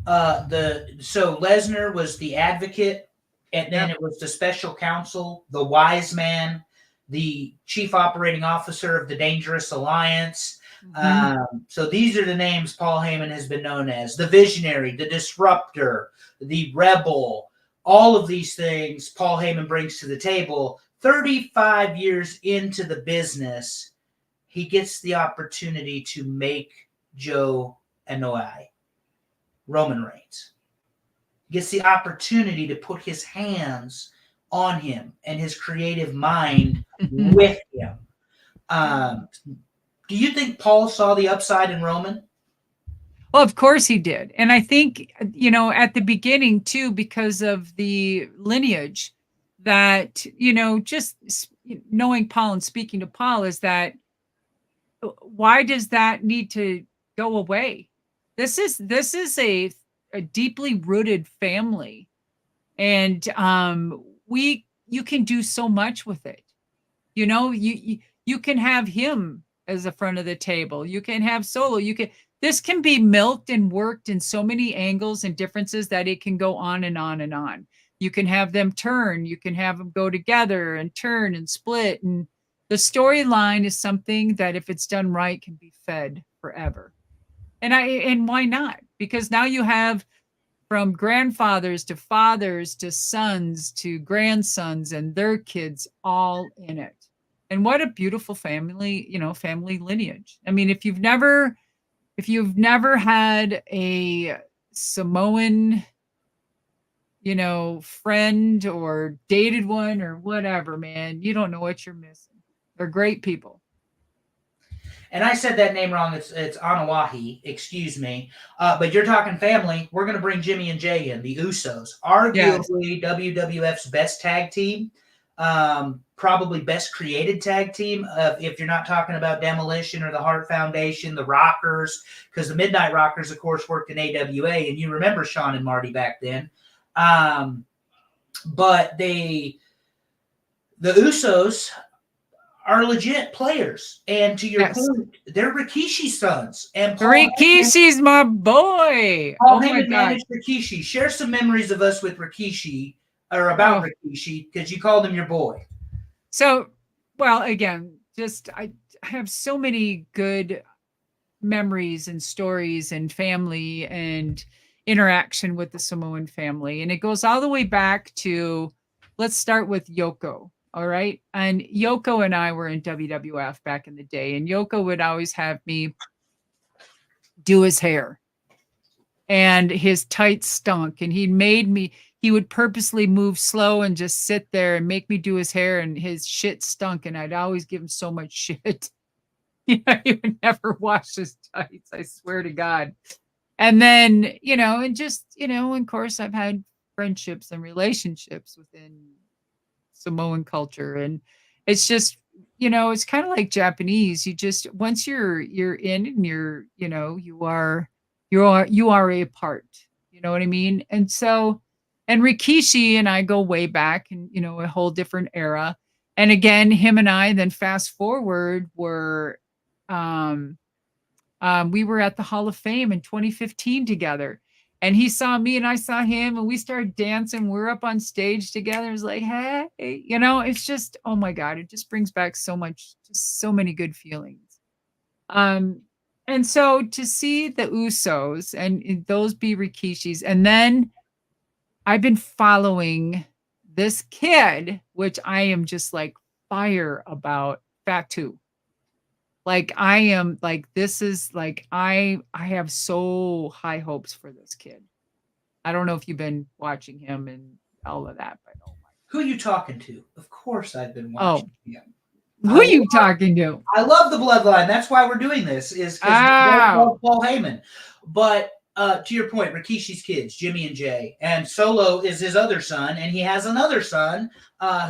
So Lesnar was the advocate, and then it was the special counsel, the Wiseman, the chief operating officer of the Dangerous Alliance. So these are the names Paul Heyman has been known as: the Visionary, the Disruptor, the Rebel. All of these things Paul Heyman brings to the table. 35 years into the business, he gets the opportunity to make Joe Anoa'i Roman Reigns. Gets the opportunity to put his hands on him and his creative mind with him. Do you think Paul saw the upside in Roman? Well, of course he did. And I think, at the beginning too, because of the lineage that, just knowing Paul and speaking to Paul, is that why does that need to go away? This is a deeply rooted family, and you can do so much with it. You can have him as the front of the table. You can have Solo. This can be milked and worked in so many angles and differences that it can go on and on and on. You can have them turn. You can have them go together and turn and split. And the storyline is something that, if it's done right, can be fed forever. And why not? Because now you have from grandfathers to fathers to sons to grandsons and their kids all in it. And what a beautiful family, family lineage. I mean, if you've never had a Samoan, friend or dated one or whatever, man, you don't know what you're missing. They're great people. And I said that name wrong. It's Anoa'i, excuse me. But you're talking family. We're going to bring Jimmy and Jay in, the Usos. Arguably WWF's best tag team. Probably best created tag team. If you're not talking about Demolition or the Hart Foundation, the Rockers, because the Midnight Rockers, of course, worked in AWA. And you remember Sean and Marty back then. But the Usos are legit players, and to your point, they're Rikishi's sons. And Rikishi's my boy. Paul Heyman managed Rikishi. Share some memories of us with Rikishi, or about Rikishi, because you called him your boy. So, well, again, I have so many good memories and stories and family and interaction with the Samoan family, and it goes all the way back to let's start with Yoko. All right. And Yoko and I were in WWF back in the day, and Yoko would always have me do his hair, and his tights stunk, and he would purposely move slow and just sit there and make me do his hair, and his shit stunk, and I'd always give him so much shit. He would never wash his tights, I swear to God. And then, and just, of course, I've had friendships and relationships within Samoan culture, and it's just, it's kind of like Japanese. You just, once you're in, and you are a part, you know what I mean? And so, and Rikishi and I go way back, and a whole different era. And again, him and I, then fast forward, were we were at the Hall of Fame in 2015 together, and he saw me and I saw him, and we started dancing. We're up on stage together. It's like, hey, it's just, oh my God, it just brings back so much, just so many good feelings. And so to see the Usos and those be Rikishis, and then I've been following this kid, which I am just like fire about, Fatu. Like I am like, this is like, I have so high hopes for this kid. I don't know if you've been watching him and all of that, but oh my. Who are you talking to? Of course I've been watching him. Who are you talking to? I love the bloodline. That's why we're doing this, is because Paul Heyman. But to your point, Rikishi's kids, Jimmy and Jay, and Solo is his other son, and he has another son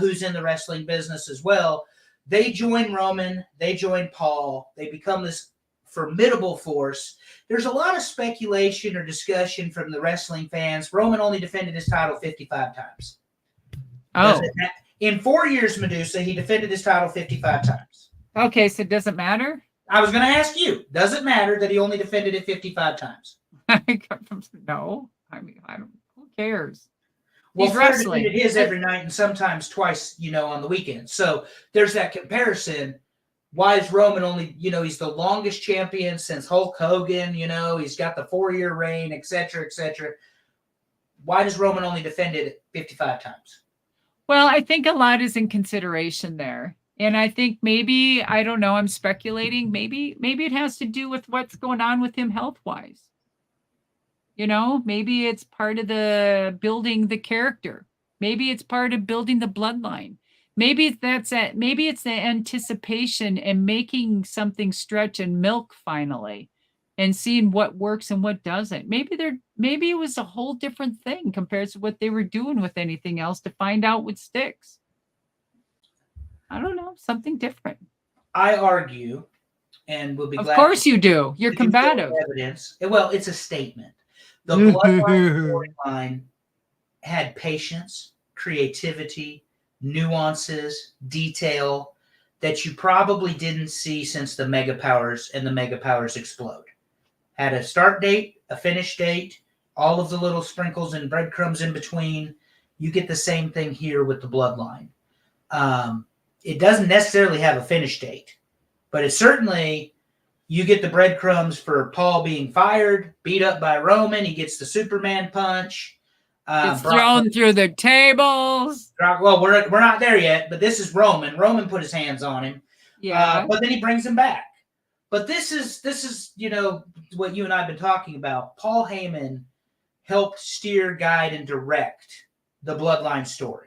who's in the wrestling business as well. They join Roman, they join Paul, they become this formidable force. There's a lot of speculation or discussion from the wrestling fans. Roman only defended his title 55 times. Oh. In 4 years, Medusa, he defended his title 55 times. Okay, so it doesn't matter? I was going to ask you, does it matter that he only defended it 55 times? No. I mean, who cares? Well, Flair defended his every night and sometimes twice, on the weekend. So there's that comparison. Why is Roman only, he's the longest champion since Hulk Hogan, he's got the 4-year reign, et cetera, et cetera. Why does Roman only defend it 55 times? Well, I think a lot is in consideration there. And I think maybe, I don't know, I'm speculating, maybe it has to do with what's going on with him health-wise. Maybe it's part of the building the character. Maybe it's part of building the bloodline. Maybe it's the anticipation and making something stretch and milk finally, and seeing what works and what doesn't. Maybe it was a whole different thing compared to what they were doing with anything else to find out what sticks. I don't know, something different. I argue, and we'll be glad. Of course you do. You're combative. Evidence. Well, it's a statement. The bloodline storyline had patience, creativity, nuances, detail that you probably didn't see since the Mega Powers and the Mega Powers Explode. Had a start date, a finish date, all of the little sprinkles and breadcrumbs in between. You get the same thing here with the bloodline. It doesn't necessarily have a finish date, but it certainly, you get the breadcrumbs for Paul being fired, beat up by Roman. He gets the Superman punch. It's thrown through the tables. Well, we're not there yet, but this is Roman. Roman put his hands on him. Yeah. But then he brings him back. But this is what you and I have been talking about. Paul Heyman helped steer, guide, and direct the bloodline story.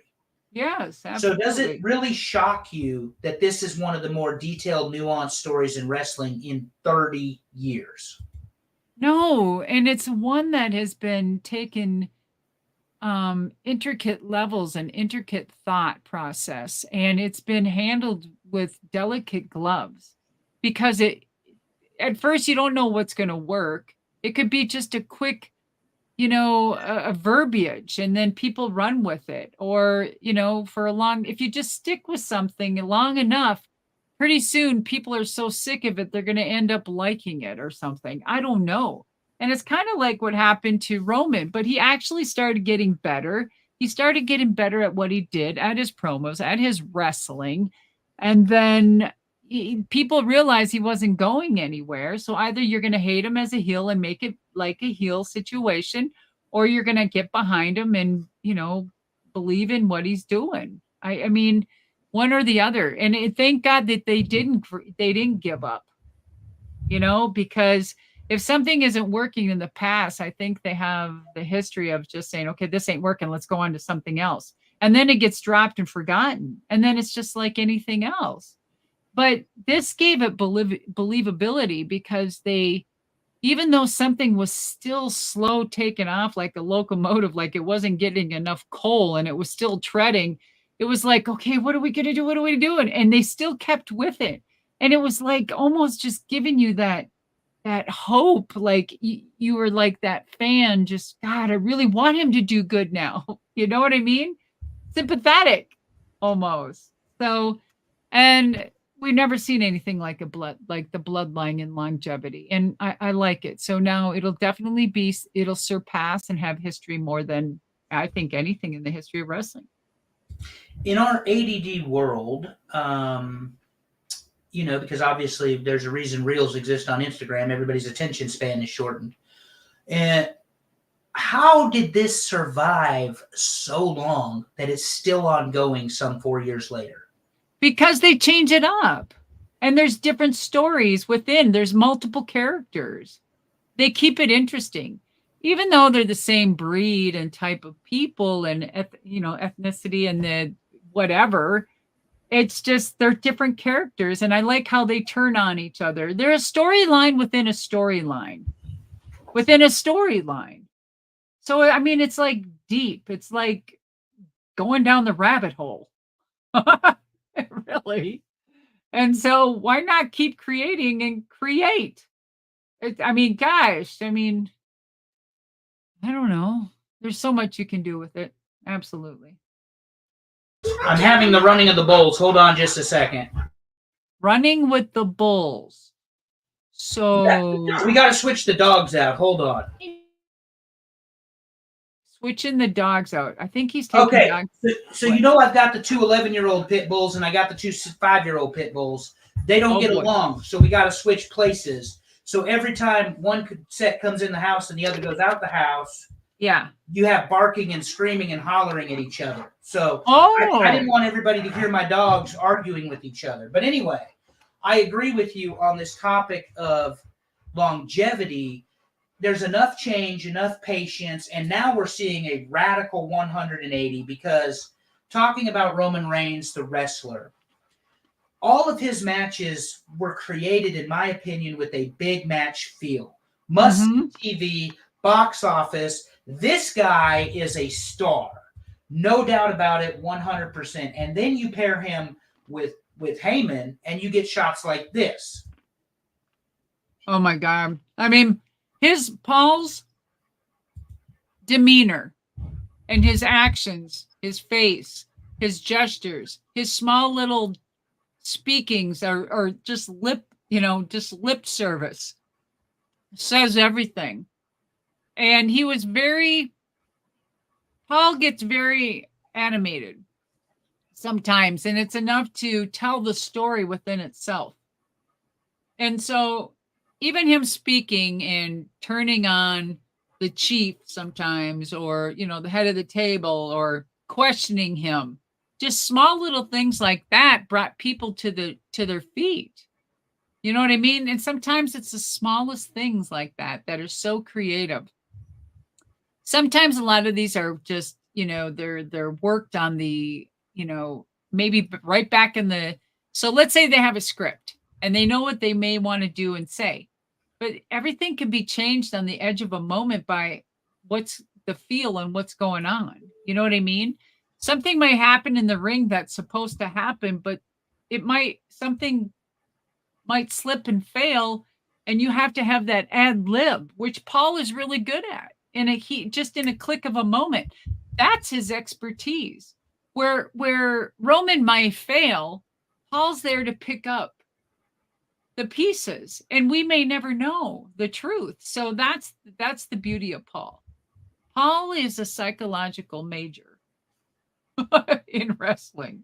Yes, absolutely. So does it really shock you that this is one of the more detailed, nuanced stories in wrestling in 30 years? No, and it's one that has been taken intricate levels and intricate thought process, and it's been handled with delicate gloves, because at first you don't know what's going to work. It could be just a quick, a verbiage, and then people run with it. Or, if you just stick with something long enough, pretty soon people are so sick of it, they're going to end up liking it or something. I don't know. And it's kind of like what happened to Roman, but he actually started getting better. He started getting better at what he did, at his promos, at his wrestling. And then people realized he wasn't going anywhere. So either you're going to hate him as a heel and make it like a heel situation, or you're going to get behind him and, believe in what he's doing. I mean, one or the other. And thank God that they didn't give up, because if something isn't working in the past, I think they have the history of just saying, okay, this ain't working. Let's go on to something else. And then it gets dropped and forgotten. And then it's just like anything else. But this gave it believability because even though something was still slow taking off like a locomotive, like it wasn't getting enough coal and it was still treading, it was like, okay, what are we going to do? What are we doing? And they still kept with it. And it was like almost just giving you that hope. Like you were like that fan, just, God, I really want him to do good now. You know what I mean? Sympathetic almost. So, and we've never seen anything like the bloodline and longevity. And I like it. So now it'll surpass and have history more than I think anything in the history of wrestling. In our ADD world, because obviously there's a reason reels exist on Instagram. Everybody's attention span is shortened. And how did this survive so long that it's still ongoing some 4 years later? Because they change it up. And there's different stories within. There's multiple characters. They keep it interesting. Even though they're the same breed and type of people and, ethnicity and the whatever, it's just they're different characters. And I like how they turn on each other. They're a storyline within a storyline. Within a storyline. So, I mean, it's like deep. It's like going down the rabbit hole. Really. And so why not keep creating and create? Gosh, I don't know. There's so much you can do with it. Absolutely. I'm having the running of the bulls. Hold on just a second. Running with the bulls. So we got to switch the dogs out. Hold on. Switching the dogs out. I think he's taking okay. dogs. So I've got the two 11-year-old pit bulls and I got the two 5-year-old pit bulls. They don't get along, so we got to switch places. So every time one set comes in the house and the other goes out the house, you have barking and screaming and hollering at each other. So I didn't want everybody to hear my dogs arguing with each other. But anyway, I agree with you on this topic of longevity. There's enough change, enough patience, and now we're seeing a radical 180 because talking about Roman Reigns, the wrestler, all of his matches were created, in my opinion, with a big match feel. Must-see TV, box office. This guy is a star. No doubt about it, 100%. And then you pair him with Heyman, and you get shots like this. Oh, my God. Paul's demeanor and his actions, his face, his gestures, his small little speakings are just lip service says everything. And Paul gets very animated sometimes, and it's enough to tell the story within itself. And so even him speaking and turning on the chief sometimes, or, the head of the table, or questioning him, just small little things like that brought people to their feet. You know what I mean? And sometimes it's the smallest things like that are so creative. Sometimes a lot of these are just, they're worked on the, maybe right back in the, so let's say they have a script and they know what they may want to do and say. But everything can be changed on the edge of a moment by what's the feel and what's going on. You know what I mean? Something might happen in the ring that's supposed to happen, but something might slip and fail, and you have to have that ad lib, which Paul is really good at. Just in a click of a moment. That's his expertise. Where Roman might fail, Paul's there to pick up the pieces, and we may never know the truth. So that's the beauty of Paul. Paul is a psychological major in wrestling.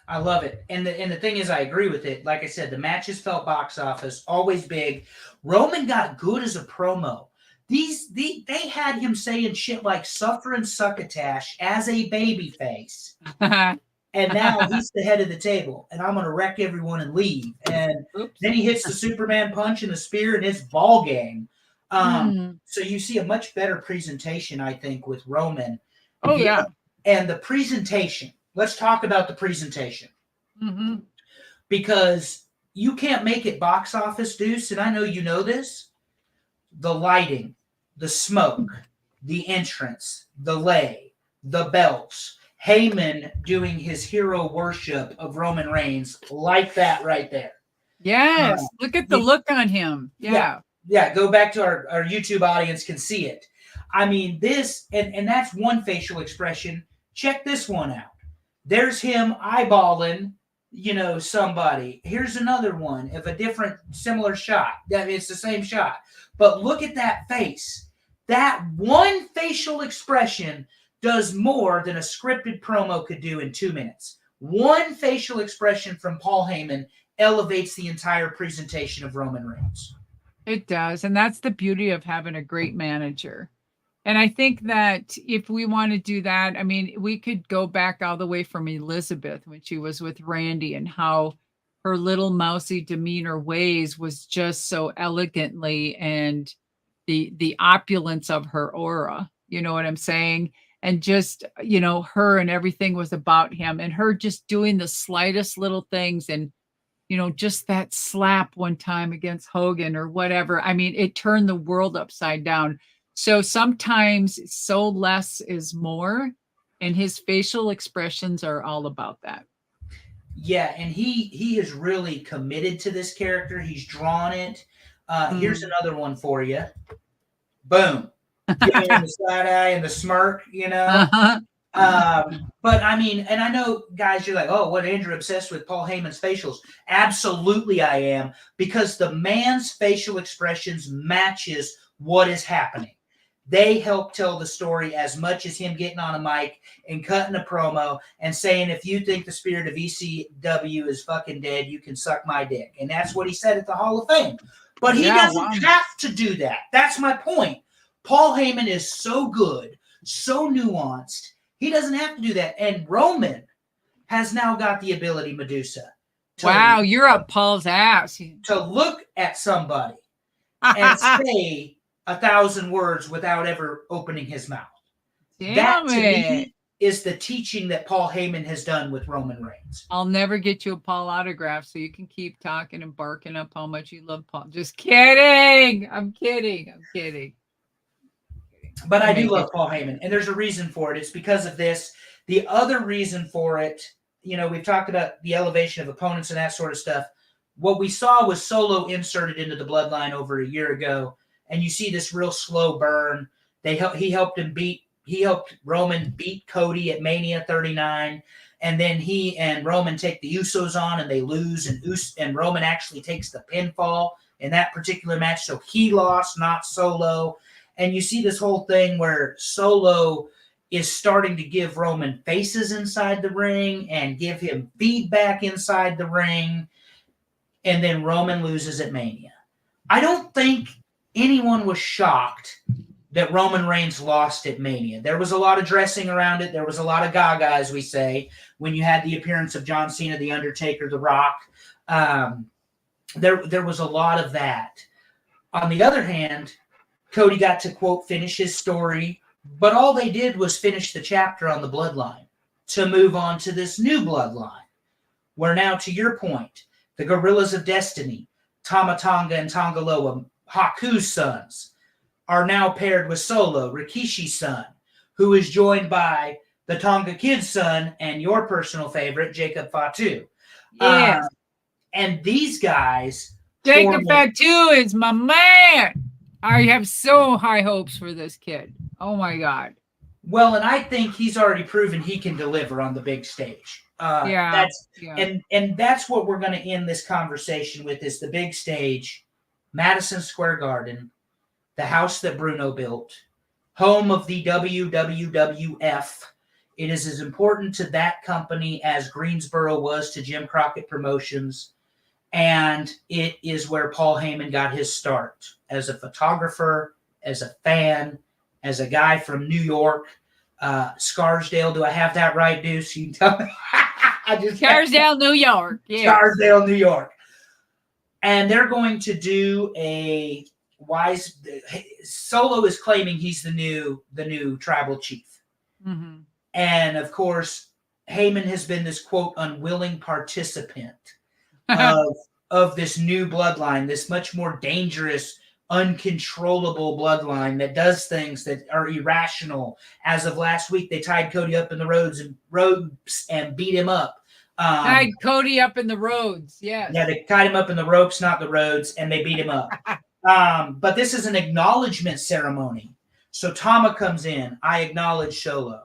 I love it. And the thing is, I agree with it. Like I said, the matches felt box office, always big. Roman got good as a promo. They had him saying shit like "suffering succotash" as a baby face, and now he's the head of the table, and I'm gonna wreck everyone and leave. And Oops. then he hits the Superman punch and the spear, and it's ball game. So you see a much better presentation, I think, with Roman. Oh yeah. And the presentation. Let's talk about the presentation. Mm-hmm. Because you can't make it box office, Deuce, and I know you know this. The lighting, the smoke, the entrance, the lay, the belts, Heyman doing his hero worship of Roman Reigns like that right there. Yes. Look at the look on him. Yeah. Yeah, go back to our YouTube audience can see it. I mean, this, and that's one facial expression. Check this one out. There's him eyeballing, somebody. Here's another one of a different, similar shot. It's the same shot. But look at that face. That one facial expression does more than a scripted promo could do in 2 minutes. One facial expression from Paul Heyman elevates the entire presentation of Roman Reigns. It does. And that's the beauty of having a great manager. And I think that if we want to do that, I mean, we could go back all the way from Elizabeth when she was with Randy and how her little mousy demeanor ways was just so elegantly, and the opulence of her aura, you know what I'm saying? And just, her and everything was about him, and her just doing the slightest little things, and just that slap one time against Hogan or whatever. I mean, it turned the world upside down. So sometimes so less is more, and his facial expressions are all about that. Yeah, and he is really committed to this character. He's drawn it. Here's another one for you. Boom. Giving him the side eye and the smirk, Uh-huh. But I mean, and I know, guys, you're like, oh, what, Andrew obsessed with Paul Heyman's facials? Absolutely I am, because the man's facial expressions matches what is happening. They help tell the story as much as him getting on a mic and cutting a promo and saying, if you think the spirit of ECW is fucking dead, you can suck my dick. And that's what he said at the Hall of Fame. But he doesn't have to do that. That's my point. Paul Heyman is so good, so nuanced. He doesn't have to do that. And Roman has now got the ability, Medusa. Wow, you're up Paul's ass. To look at somebody and say 1,000 words without ever opening his mouth. That, to me, is the teaching that Paul Heyman has done with Roman Reigns. I'll never get you a Paul autograph, so you can keep talking and barking up how much you love Paul. Just kidding. I'm kidding. But I do love Paul Heyman, and there's a reason for it. It's because of this. The other reason for it, we've talked about the elevation of opponents and that sort of stuff. What we saw was Solo inserted into the bloodline over a year ago, and you see this real slow burn. He helped Roman beat Cody at Mania 39, and then he and Roman take the Usos on, and they lose, and Roman actually takes the pinfall in that particular match, so he lost, not Solo. And you see this whole thing where Solo is starting to give Roman faces inside the ring and give him feedback inside the ring, and then Roman loses at Mania. I don't think anyone was shocked that Roman Reigns lost at Mania. There was a lot of dressing around it. There was a lot of gaga, as we say, when you had the appearance of John Cena, The Undertaker, The Rock. There was a lot of that. On the other hand, Cody got to, quote, finish his story, but all they did was finish the chapter on the bloodline to move on to this new bloodline, where now, to your point, the Gorillas of Destiny, Tama Tonga and Tonga Loa, Haku's sons, are now paired with Solo, Rikishi's son, who is joined by the Tonga Kid's son and your personal favorite, Jacob Fatu. Yes. And these guys... Jacob Fatu is my man! I have so high hopes for this kid. Oh, my God. Well, and I think he's already proven he can deliver on the big stage. And that's what we're going to end this conversation with, is the big stage, Madison Square Garden, the house that Bruno built, home of the WWF. It is as important to that company as Greensboro was to Jim Crockett Promotions. And it is where Paul Heyman got his start as a photographer, as a fan, as a guy from New York, Scarsdale. Do I have that right, Deuce? You tell me. Scarsdale, New York. Yes. Scarsdale, New York. And they're going to do Solo is claiming he's the new tribal chief. Mm-hmm. And of course, Heyman has been this quote unwilling participant of this new bloodline, this much more dangerous, uncontrollable bloodline that does things that are irrational. As of last week, they tied Cody up in the ropes and beat him up. Tied Cody up in the roads, yes. Yeah, they tied him up in the ropes, not the roads, and they beat him up. But this is an acknowledgement ceremony. So Tama comes in, I acknowledge Solo.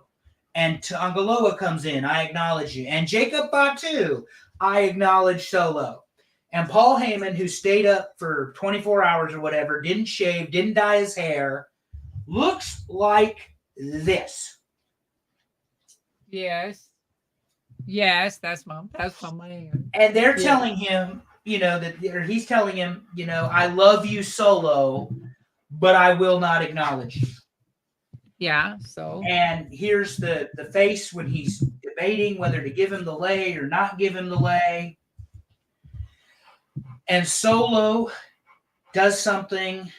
And Tongaloa comes in, I acknowledge you. And Jacob Batu, I acknowledge Solo. And Paul Heyman, who stayed up for 24 hours or whatever, didn't shave, didn't dye his hair, looks like this. Yes, that's my man. And they're telling him, he's telling him, I love you, Solo, but I will not acknowledge you. Yeah, so. And here's the face when he's debating whether to give him the lei or not give him the lei. And Solo does something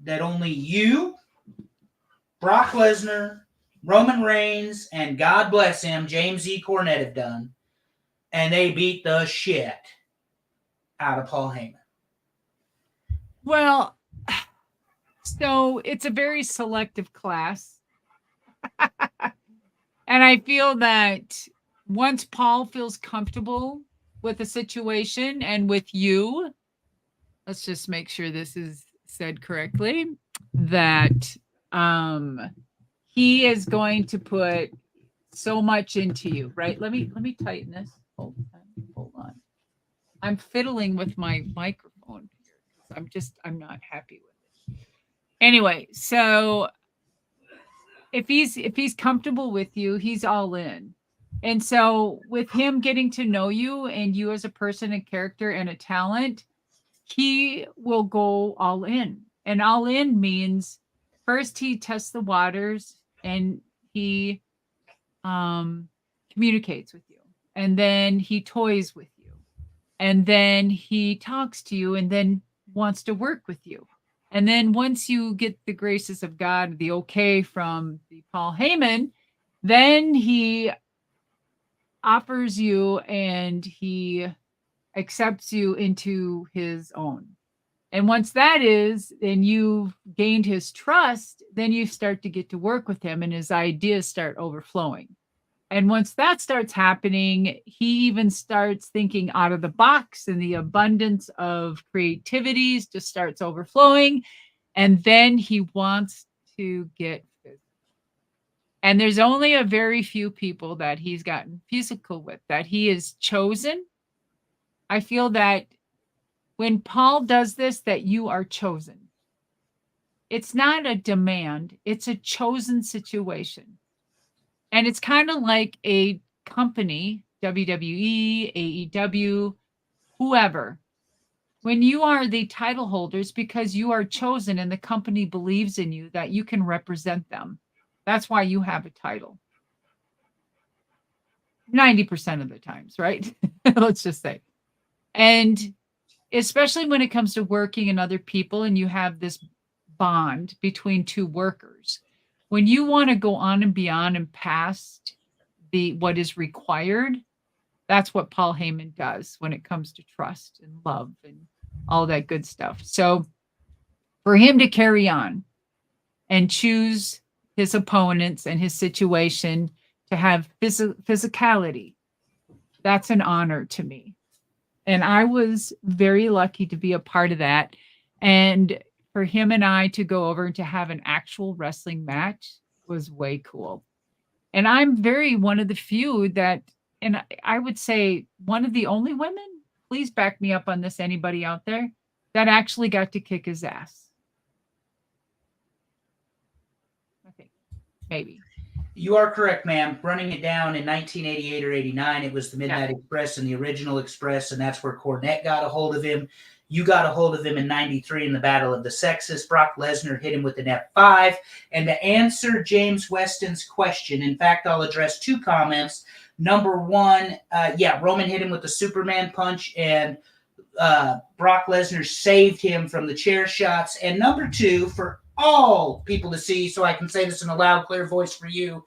that only you, Brock Lesnar, Roman Reigns, and God bless him, James E. Cornette have done. And they beat the shit out of Paul Heyman. Well, so it's a very selective class. And I feel that once Paul feels comfortable with the situation and with you, let's just make sure this is said correctly, that he is going to put so much into you, right? Let me tighten this. Hold on. I'm fiddling with my microphone here. I'm not happy with it. Anyway, so if he's comfortable with you, he's all in. And so with him getting to know you and you as a person, a character, and a talent, he will go all in. And all in means first he tests the waters and he communicates with you. And then he toys with you. And then he talks to you and then wants to work with you. And then once you get the graces of God, the okay from the Paul Heyman, then he offers you and he accepts you into his own. And once that is, then you've gained his trust, then you start to get to work with him and his ideas start overflowing. And once that starts happening, he even starts thinking out of the box and the abundance of creativities just starts overflowing. And then he wants to get physical. And there's only a very few people that he's gotten physical with, that he has chosen. I feel that when Paul does this, that you are chosen. It's not a demand. It's a chosen situation. And it's kind of like a company, WWE, AEW, whoever. When you are the title holders, because you are chosen and the company believes in you, that you can represent them. That's why you have a title. 90% of the times, right? Let's just say. And especially when it comes to working in other people and you have this bond between two workers, when you want to go on and beyond and past what is required, that's what Paul Heyman does when it comes to trust and love and all that good stuff. So for him to carry on and choose his opponents and his situation to have physicality, that's an honor to me. And I was very lucky to be a part of that. And for him and I to go over and to have an actual wrestling match was way cool. And I'm one of the few that, and I would say one of the only women, please back me up on this, anybody out there, that actually got to kick his ass. I think, maybe. You are correct, ma'am. Running it down in 1988 or 89, it was the Midnight Express and the original Express, and that's where Cornette got a hold of him. You got a hold of him in 93 in the Battle of the Sexes. Brock Lesnar hit him with an F5. And to answer James Weston's question, in fact, I'll address 2 comments. Number 1, Roman hit him with the Superman punch, and Brock Lesnar saved him from the chair shots. And number 2, for all people to see, so I can say this in a loud, clear voice for you,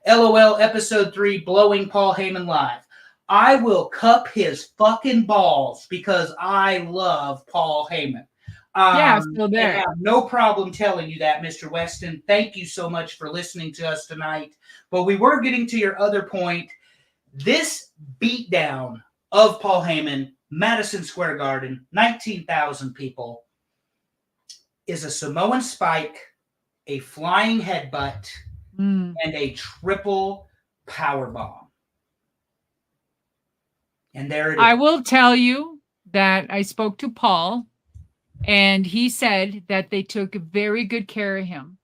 LOL Episode 3, blowing Paul Heyman live. I will cup his fucking balls because I love Paul Heyman. So there. I have no problem telling you that, Mr. Weston. Thank you so much for listening to us tonight. But we were getting to your other point. This beatdown of Paul Heyman, Madison Square Garden, 19,000 people, is a Samoan spike, a flying headbutt, and a triple power bomb. And there it is. I will tell you that I spoke to Paul, and he said that they took very good care of him.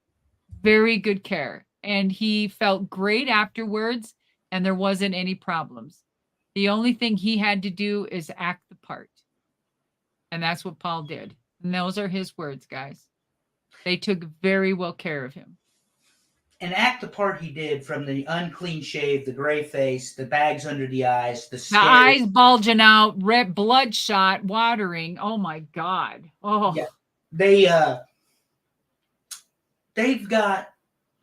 Very good care. And he felt great afterwards, and there wasn't any problems. The only thing he had to do is act the part. And that's what Paul did. And those are his words, guys. They took very well care of him. And act the part he did, from the unclean shave, the gray face, the bags under the eyes, the eyes bulging out, red, bloodshot, watering. Oh my God. Oh yeah. They've got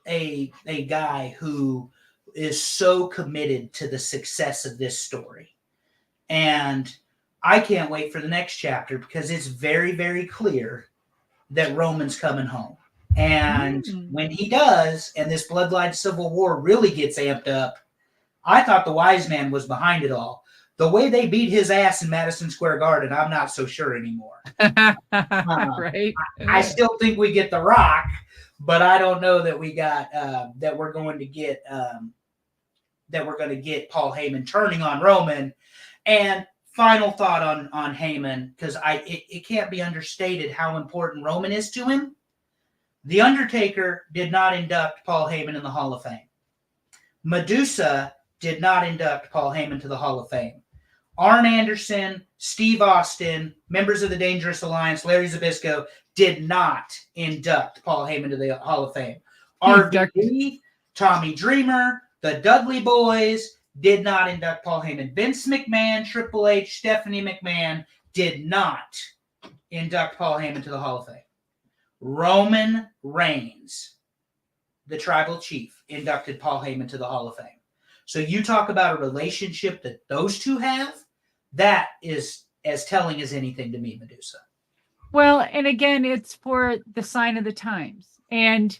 a guy who is so committed to the success of this story. And I can't wait for the next chapter, because it's very, very clear that Roman's coming home. And when he does, and this bloodline civil war really gets amped up, I thought the Wiseman was behind it all. The way they beat his ass in Madison Square Garden, I'm not so sure anymore. Right? I still think we get The Rock, but I don't know that we got that we're going to get Paul Heyman turning on Roman. And final thought on Heyman, because it can't be understated how important Roman is to him. The Undertaker did not induct Paul Heyman in the Hall of Fame. Medusa did not induct Paul Heyman to the Hall of Fame. Arn Anderson, Steve Austin, members of the Dangerous Alliance, Larry Zbyszko, did not induct Paul Heyman to the Hall of Fame. RVD, Tommy Dreamer, the Dudley Boys did not induct Paul Heyman. Vince McMahon, Triple H, Stephanie McMahon did not induct Paul Heyman to the Hall of Fame. Roman Reigns, the tribal chief, inducted Paul Heyman to the Hall of Fame. So you talk about a relationship that those two have, that is as telling as anything to me, Medusa. Well, and again, it's for the sign of the times. And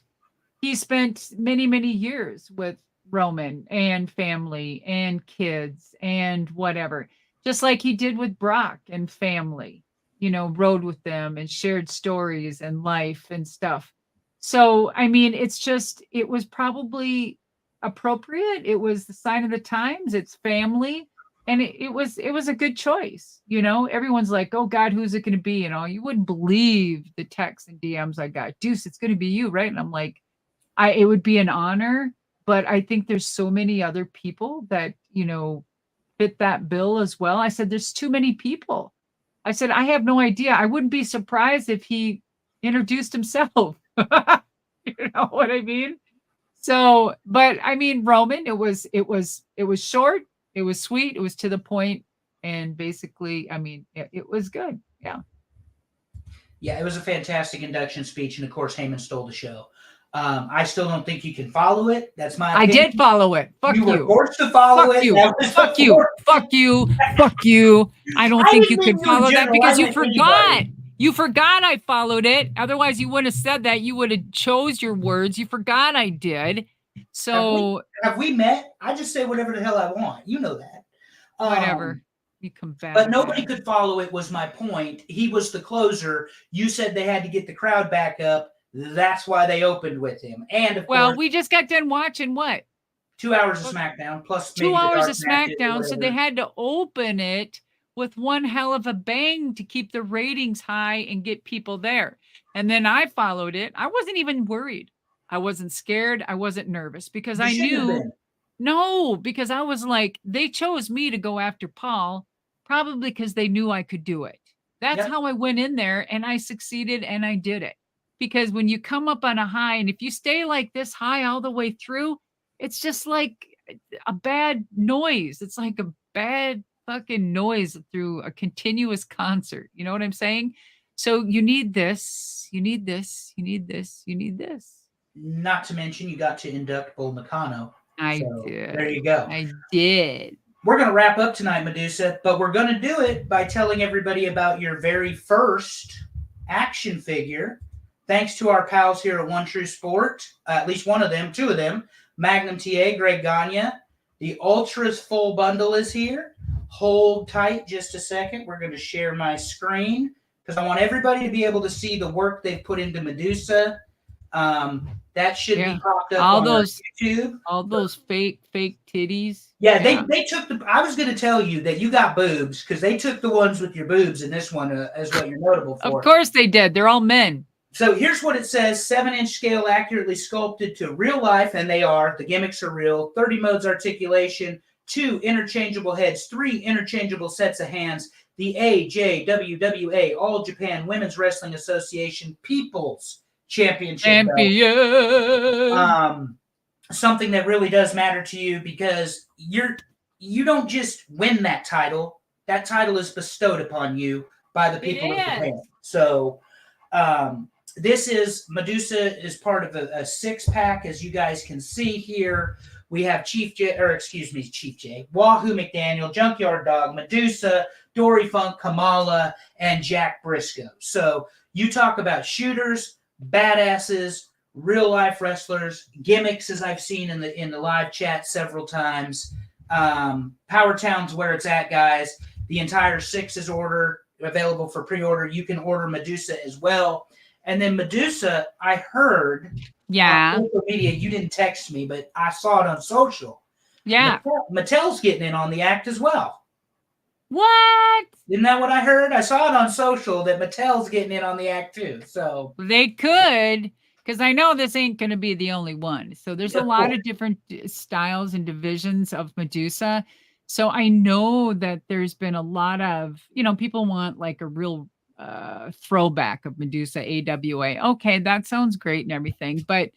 he spent many, many years with Roman and family and kids and whatever, just like he did with Brock and family. Rode with them and shared stories and life and stuff. So, I mean, it was probably appropriate. It was the sign of the times. It's family. And it was a good choice. Everyone's like, oh God, who's it going to be? You wouldn't believe the texts and DMs I got. Deuce, it's going to be you, right? And I'm like, it would be an honor, but I think there's so many other people that, fit that bill as well. I said, there's too many people. I said, I have no idea. I wouldn't be surprised if he introduced himself. You know what I mean? So, but I mean, Roman, it was short, it was sweet, it was to the point, and basically, I mean, it was good. Yeah. Yeah, it was a fantastic induction speech, and of course, Heyman stole the show. I still don't think you can follow it. That's my opinion. I did follow it. Fuck you. You were forced to follow it. Fuck you. Fuck you. Fuck you. I don't think you can follow that because you forgot. You forgot I followed it. Otherwise, you wouldn't have said that. You would have chose your words. You forgot I did. So have we met? I just say whatever the hell I want. You know that. Whatever. You come back. But nobody could follow it was my point. He was the closer. You said they had to get the crowd back up. That's why they opened with him. And of course, we just got done watching what? 2 hours of SmackDown plus 2 hours of SmackDown. So they had to open it with one hell of a bang to keep the ratings high and get people there. And then I followed it. I wasn't even worried. I wasn't scared. I wasn't nervous because I knew. No, because I was like, they chose me to go after Paul, probably because they knew I could do it. That's Yep. how I went in there, and I succeeded, and I did it. Because when you come up on a high, and if you stay like this high all the way through, it's just like a bad noise. It's like a bad fucking noise through a continuous concert. You know what I'm saying? So you need this, you need this, you need this, you need this. Not to mention, you got to induct Bull Nakano. I So there did. you go. I did. We're going to wrap up tonight, Medusa, but we're going to do it by telling everybody about your very first action figure. Thanks to our pals here at One True Sport, at least one of them, two of them, Magnum TA, Greg Gagne. The Ultras full bundle is here. Hold tight just a second. We're going to share my screen because I want everybody to be able to see the work they've put into Medusa. That should be popped up all on those YouTube. All those fake titties. Yeah, they took the. I was going to tell you that you got boobs because they took the ones with your boobs in this one as what you're notable for. Of course they did. They're all men. So here's what it says: 7-inch scale, accurately sculpted to real life, and they are. The gimmicks are real. 30 modes articulation. 2 interchangeable heads. 3 interchangeable sets of hands. The AJWWA, All Japan Women's Wrestling Association People's Championship belt. Something that really does matter to you because you don't just win that title. That title is bestowed upon you by the people of Japan. So this is Medusa is part of a 6-pack, as you guys can see here. We have Chief J, Wahoo McDaniel, Junkyard Dog, Medusa, Dory Funk, Kamala, and Jack Briscoe. So you talk about shooters, badasses, real life wrestlers, gimmicks, as I've seen in the live chat several times. Power Town's where it's at, guys. The entire 6 is available for pre-order. You can order Medusa as well. And then Medusa, I heard on social media, you didn't text me, but I saw it on social. Yeah. Mattel's getting in on the act as well. What? Isn't that what I heard? I saw it on social that Mattel's getting in on the act too. So they could, because I know this ain't going to be the only one. So there's a lot of different styles and divisions of Medusa. So I know that there's been a lot of, people want like a real throwback of Medusa AWA. Okay, that sounds great and everything. But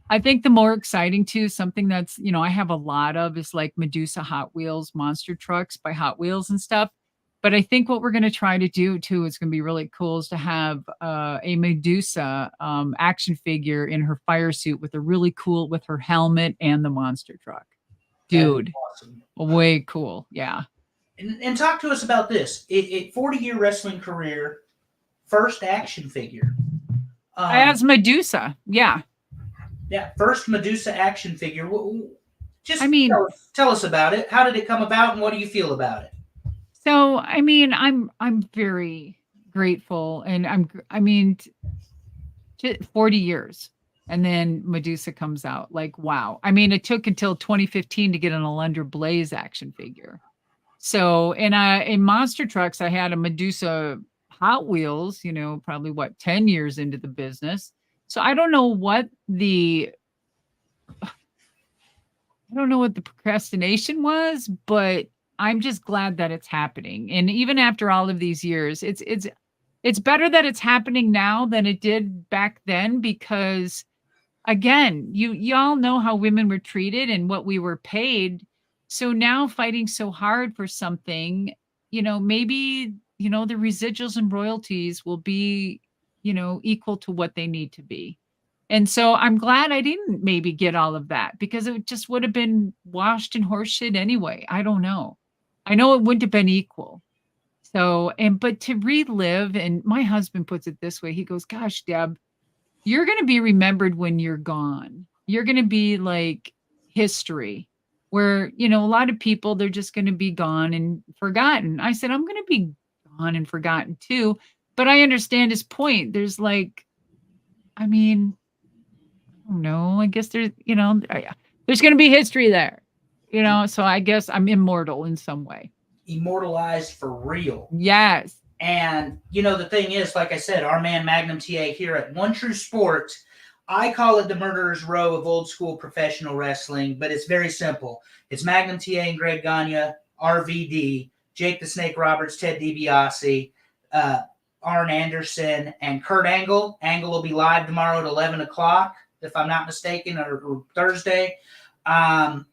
I think the more exciting too, something that's, I have a lot of is like Medusa Hot Wheels monster trucks by Hot Wheels and stuff. But I think what we're going to try to do too, it's going to be really cool, is to have a Medusa action figure in her fire suit with with her helmet and the monster truck. Dude, awesome. Way cool. Yeah. And talk to us about this. 40-year wrestling career, first action figure. As Medusa. Yeah. Yeah. First Medusa action figure. Tell us about it. How did it come about and what do you feel about it? So, I'm very grateful, and 40 years, and then Medusa comes out. Like, wow. It took until 2015 to get an Alundra Blaze action figure. So, in monster trucks, I had a Medusa Hot Wheels, probably 10 years into the business. So I don't know what the procrastination was, but I'm just glad that it's happening. And even after all of these years, it's better that it's happening now than it did back then, because again, you all know how women were treated and what we were paid. So now fighting so hard for something, maybe, the residuals and royalties will be, equal to what they need to be. And so I'm glad I didn't maybe get all of that, because it just would have been washed in horseshit anyway. I don't know. I know it wouldn't have been equal. So, but to relive, and my husband puts it this way, he goes, gosh, Deb, you're going to be remembered when you're gone. You're going to be like history, where, a lot of people, they're just going to be gone and forgotten. I said, I'm going to be gone and forgotten too. But I understand his point. There's like, I don't know. I guess there's, there's going to be history there, so I guess I'm immortal in some way. Immortalized for real. Yes. And, the thing is, like I said, our man Magnum TA here at One True Sport, I call it the murderer's row of old school professional wrestling, but it's very simple. It's Magnum TA and Greg Gagne, RVD, Jake the Snake Roberts, Ted DiBiase, Arn Anderson, and Kurt Angle. Angle will be live tomorrow at 11 o'clock, if I'm not mistaken, or Thursday. And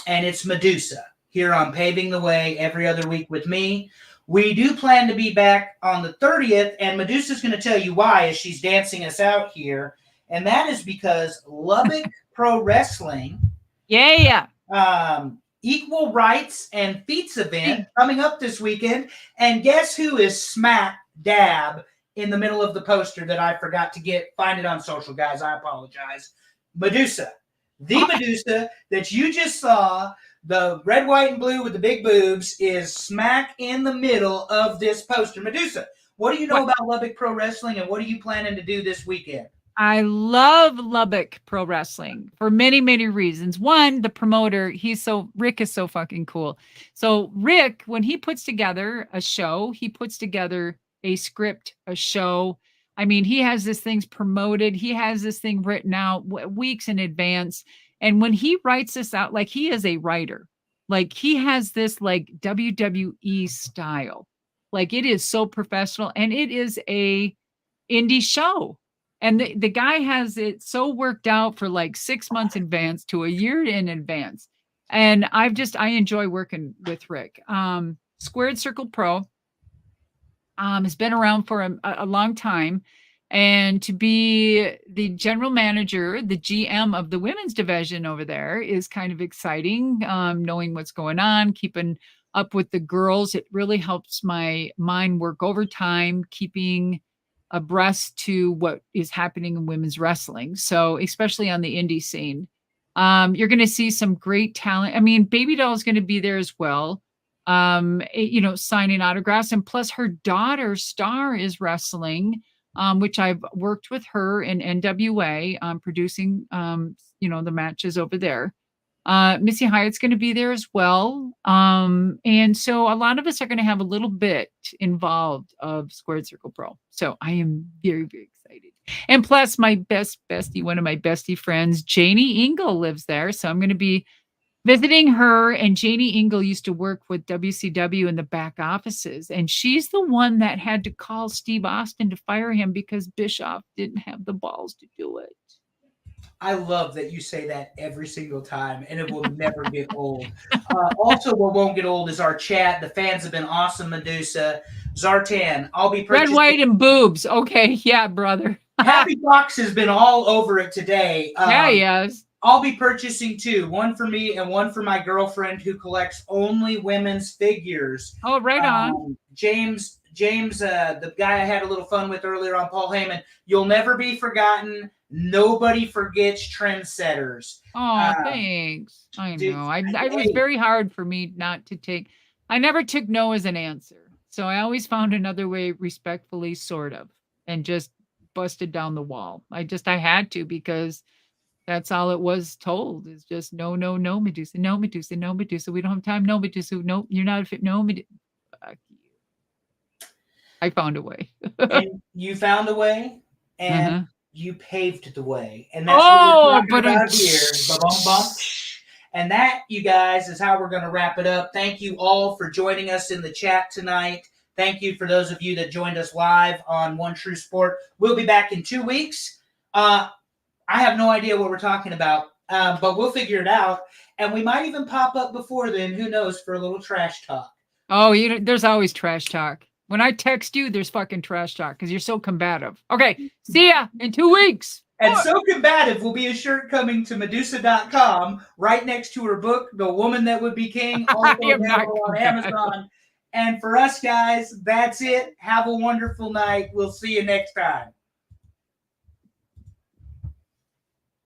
it's Medusa here on Paving the Way every other week with me. We do plan to be back on the 30th, and Medusa's going to tell you why as she's dancing us out here. And that is because Lubbock Pro Wrestling, Equal Rights and Feats event coming up this weekend. And guess who is smack dab in the middle of the poster that I forgot to find it on social, guys. I apologize. Medusa. The Medusa that you just saw, the red, white, and blue with the big boobs, is smack in the middle of this poster. Medusa, what do you know about Lubbock Pro Wrestling, and what are you planning to do this weekend? I love Lubbock Pro Wrestling for many, many reasons. One, the promoter, Rick is so fucking cool. So Rick, when he puts together a show, he puts together a script, a show. I mean, he has this thing promoted. He has this thing written out weeks in advance. And when he writes this out, like, he is a writer, like he has this like WWE style, like it is so professional, and it is a indie show. And the guy has it so worked out for like 6 months in advance to a year in advance. And I enjoy working with Rick. Squared Circle Pro has been around for a long time. And to be the general manager, the GM of the women's division over there is kind of exciting, knowing what's going on, keeping up with the girls. It really helps my mind work overtime, keeping abreast to what is happening in women's wrestling. So especially on the indie scene, you're going to see some great talent. I mean, Baby Doll is going to be there as well, signing autographs. And plus her daughter Star is wrestling, which I've worked with her in NWA, producing, the matches over there. Missy Hyatt's going to be there as well. And so a lot of us are going to have a little bit involved of Squared Circle Pro. So I am very, very excited. And plus my bestie, one of my bestie friends, Janie Engel, lives there. So I'm going to be visiting her. And Janie Engel used to work with WCW in the back offices. And she's the one that had to call Steve Austin to fire him because Bischoff didn't have the balls to do it. I love that you say that every single time, and it will never get old. Also, what won't get old is our chat. The fans have been awesome, Medusa. Zartan, I'll be purchasing... Red, white, and boobs. Okay, yeah, brother. Happy Fox has been all over it today. Yes. I'll be purchasing two, one for me and one for my girlfriend who collects only women's figures. Oh, right on. James, the guy I had a little fun with earlier on, Paul Heyman, you'll never be forgotten. Nobody forgets trendsetters. Oh, thanks. I know. It was very hard for me not to take. I never took no as an answer. So I always found another way, respectfully, sort of, and just busted down the wall. I had to, because that's all it was told, is just no, Medusa, no, Medusa, no, Medusa. We don't have time. No, Medusa. No, you're not a fit. No, Medusa. Fuck you. I found a way. And you found a way, and you paved the way. And that's what we're talking about here. Ba-bum-bum. And that, you guys, is how we're going to wrap it up. Thank you all for joining us in the chat tonight. Thank you for those of you that joined us live on One True Sport. We'll be back in 2 weeks. I have no idea what we're talking about, but we'll figure it out. And we might even pop up before then, who knows, for a little trash talk. Oh, there's always trash talk. When I text you, there's fucking trash talk because you're so combative. Okay, see ya in 2 weeks. And so combative will be a shirt coming to Medusa.com right next to her book, The Woman That Would Be King, also available on Amazon. And for us, guys, that's it. Have a wonderful night. We'll see you next time.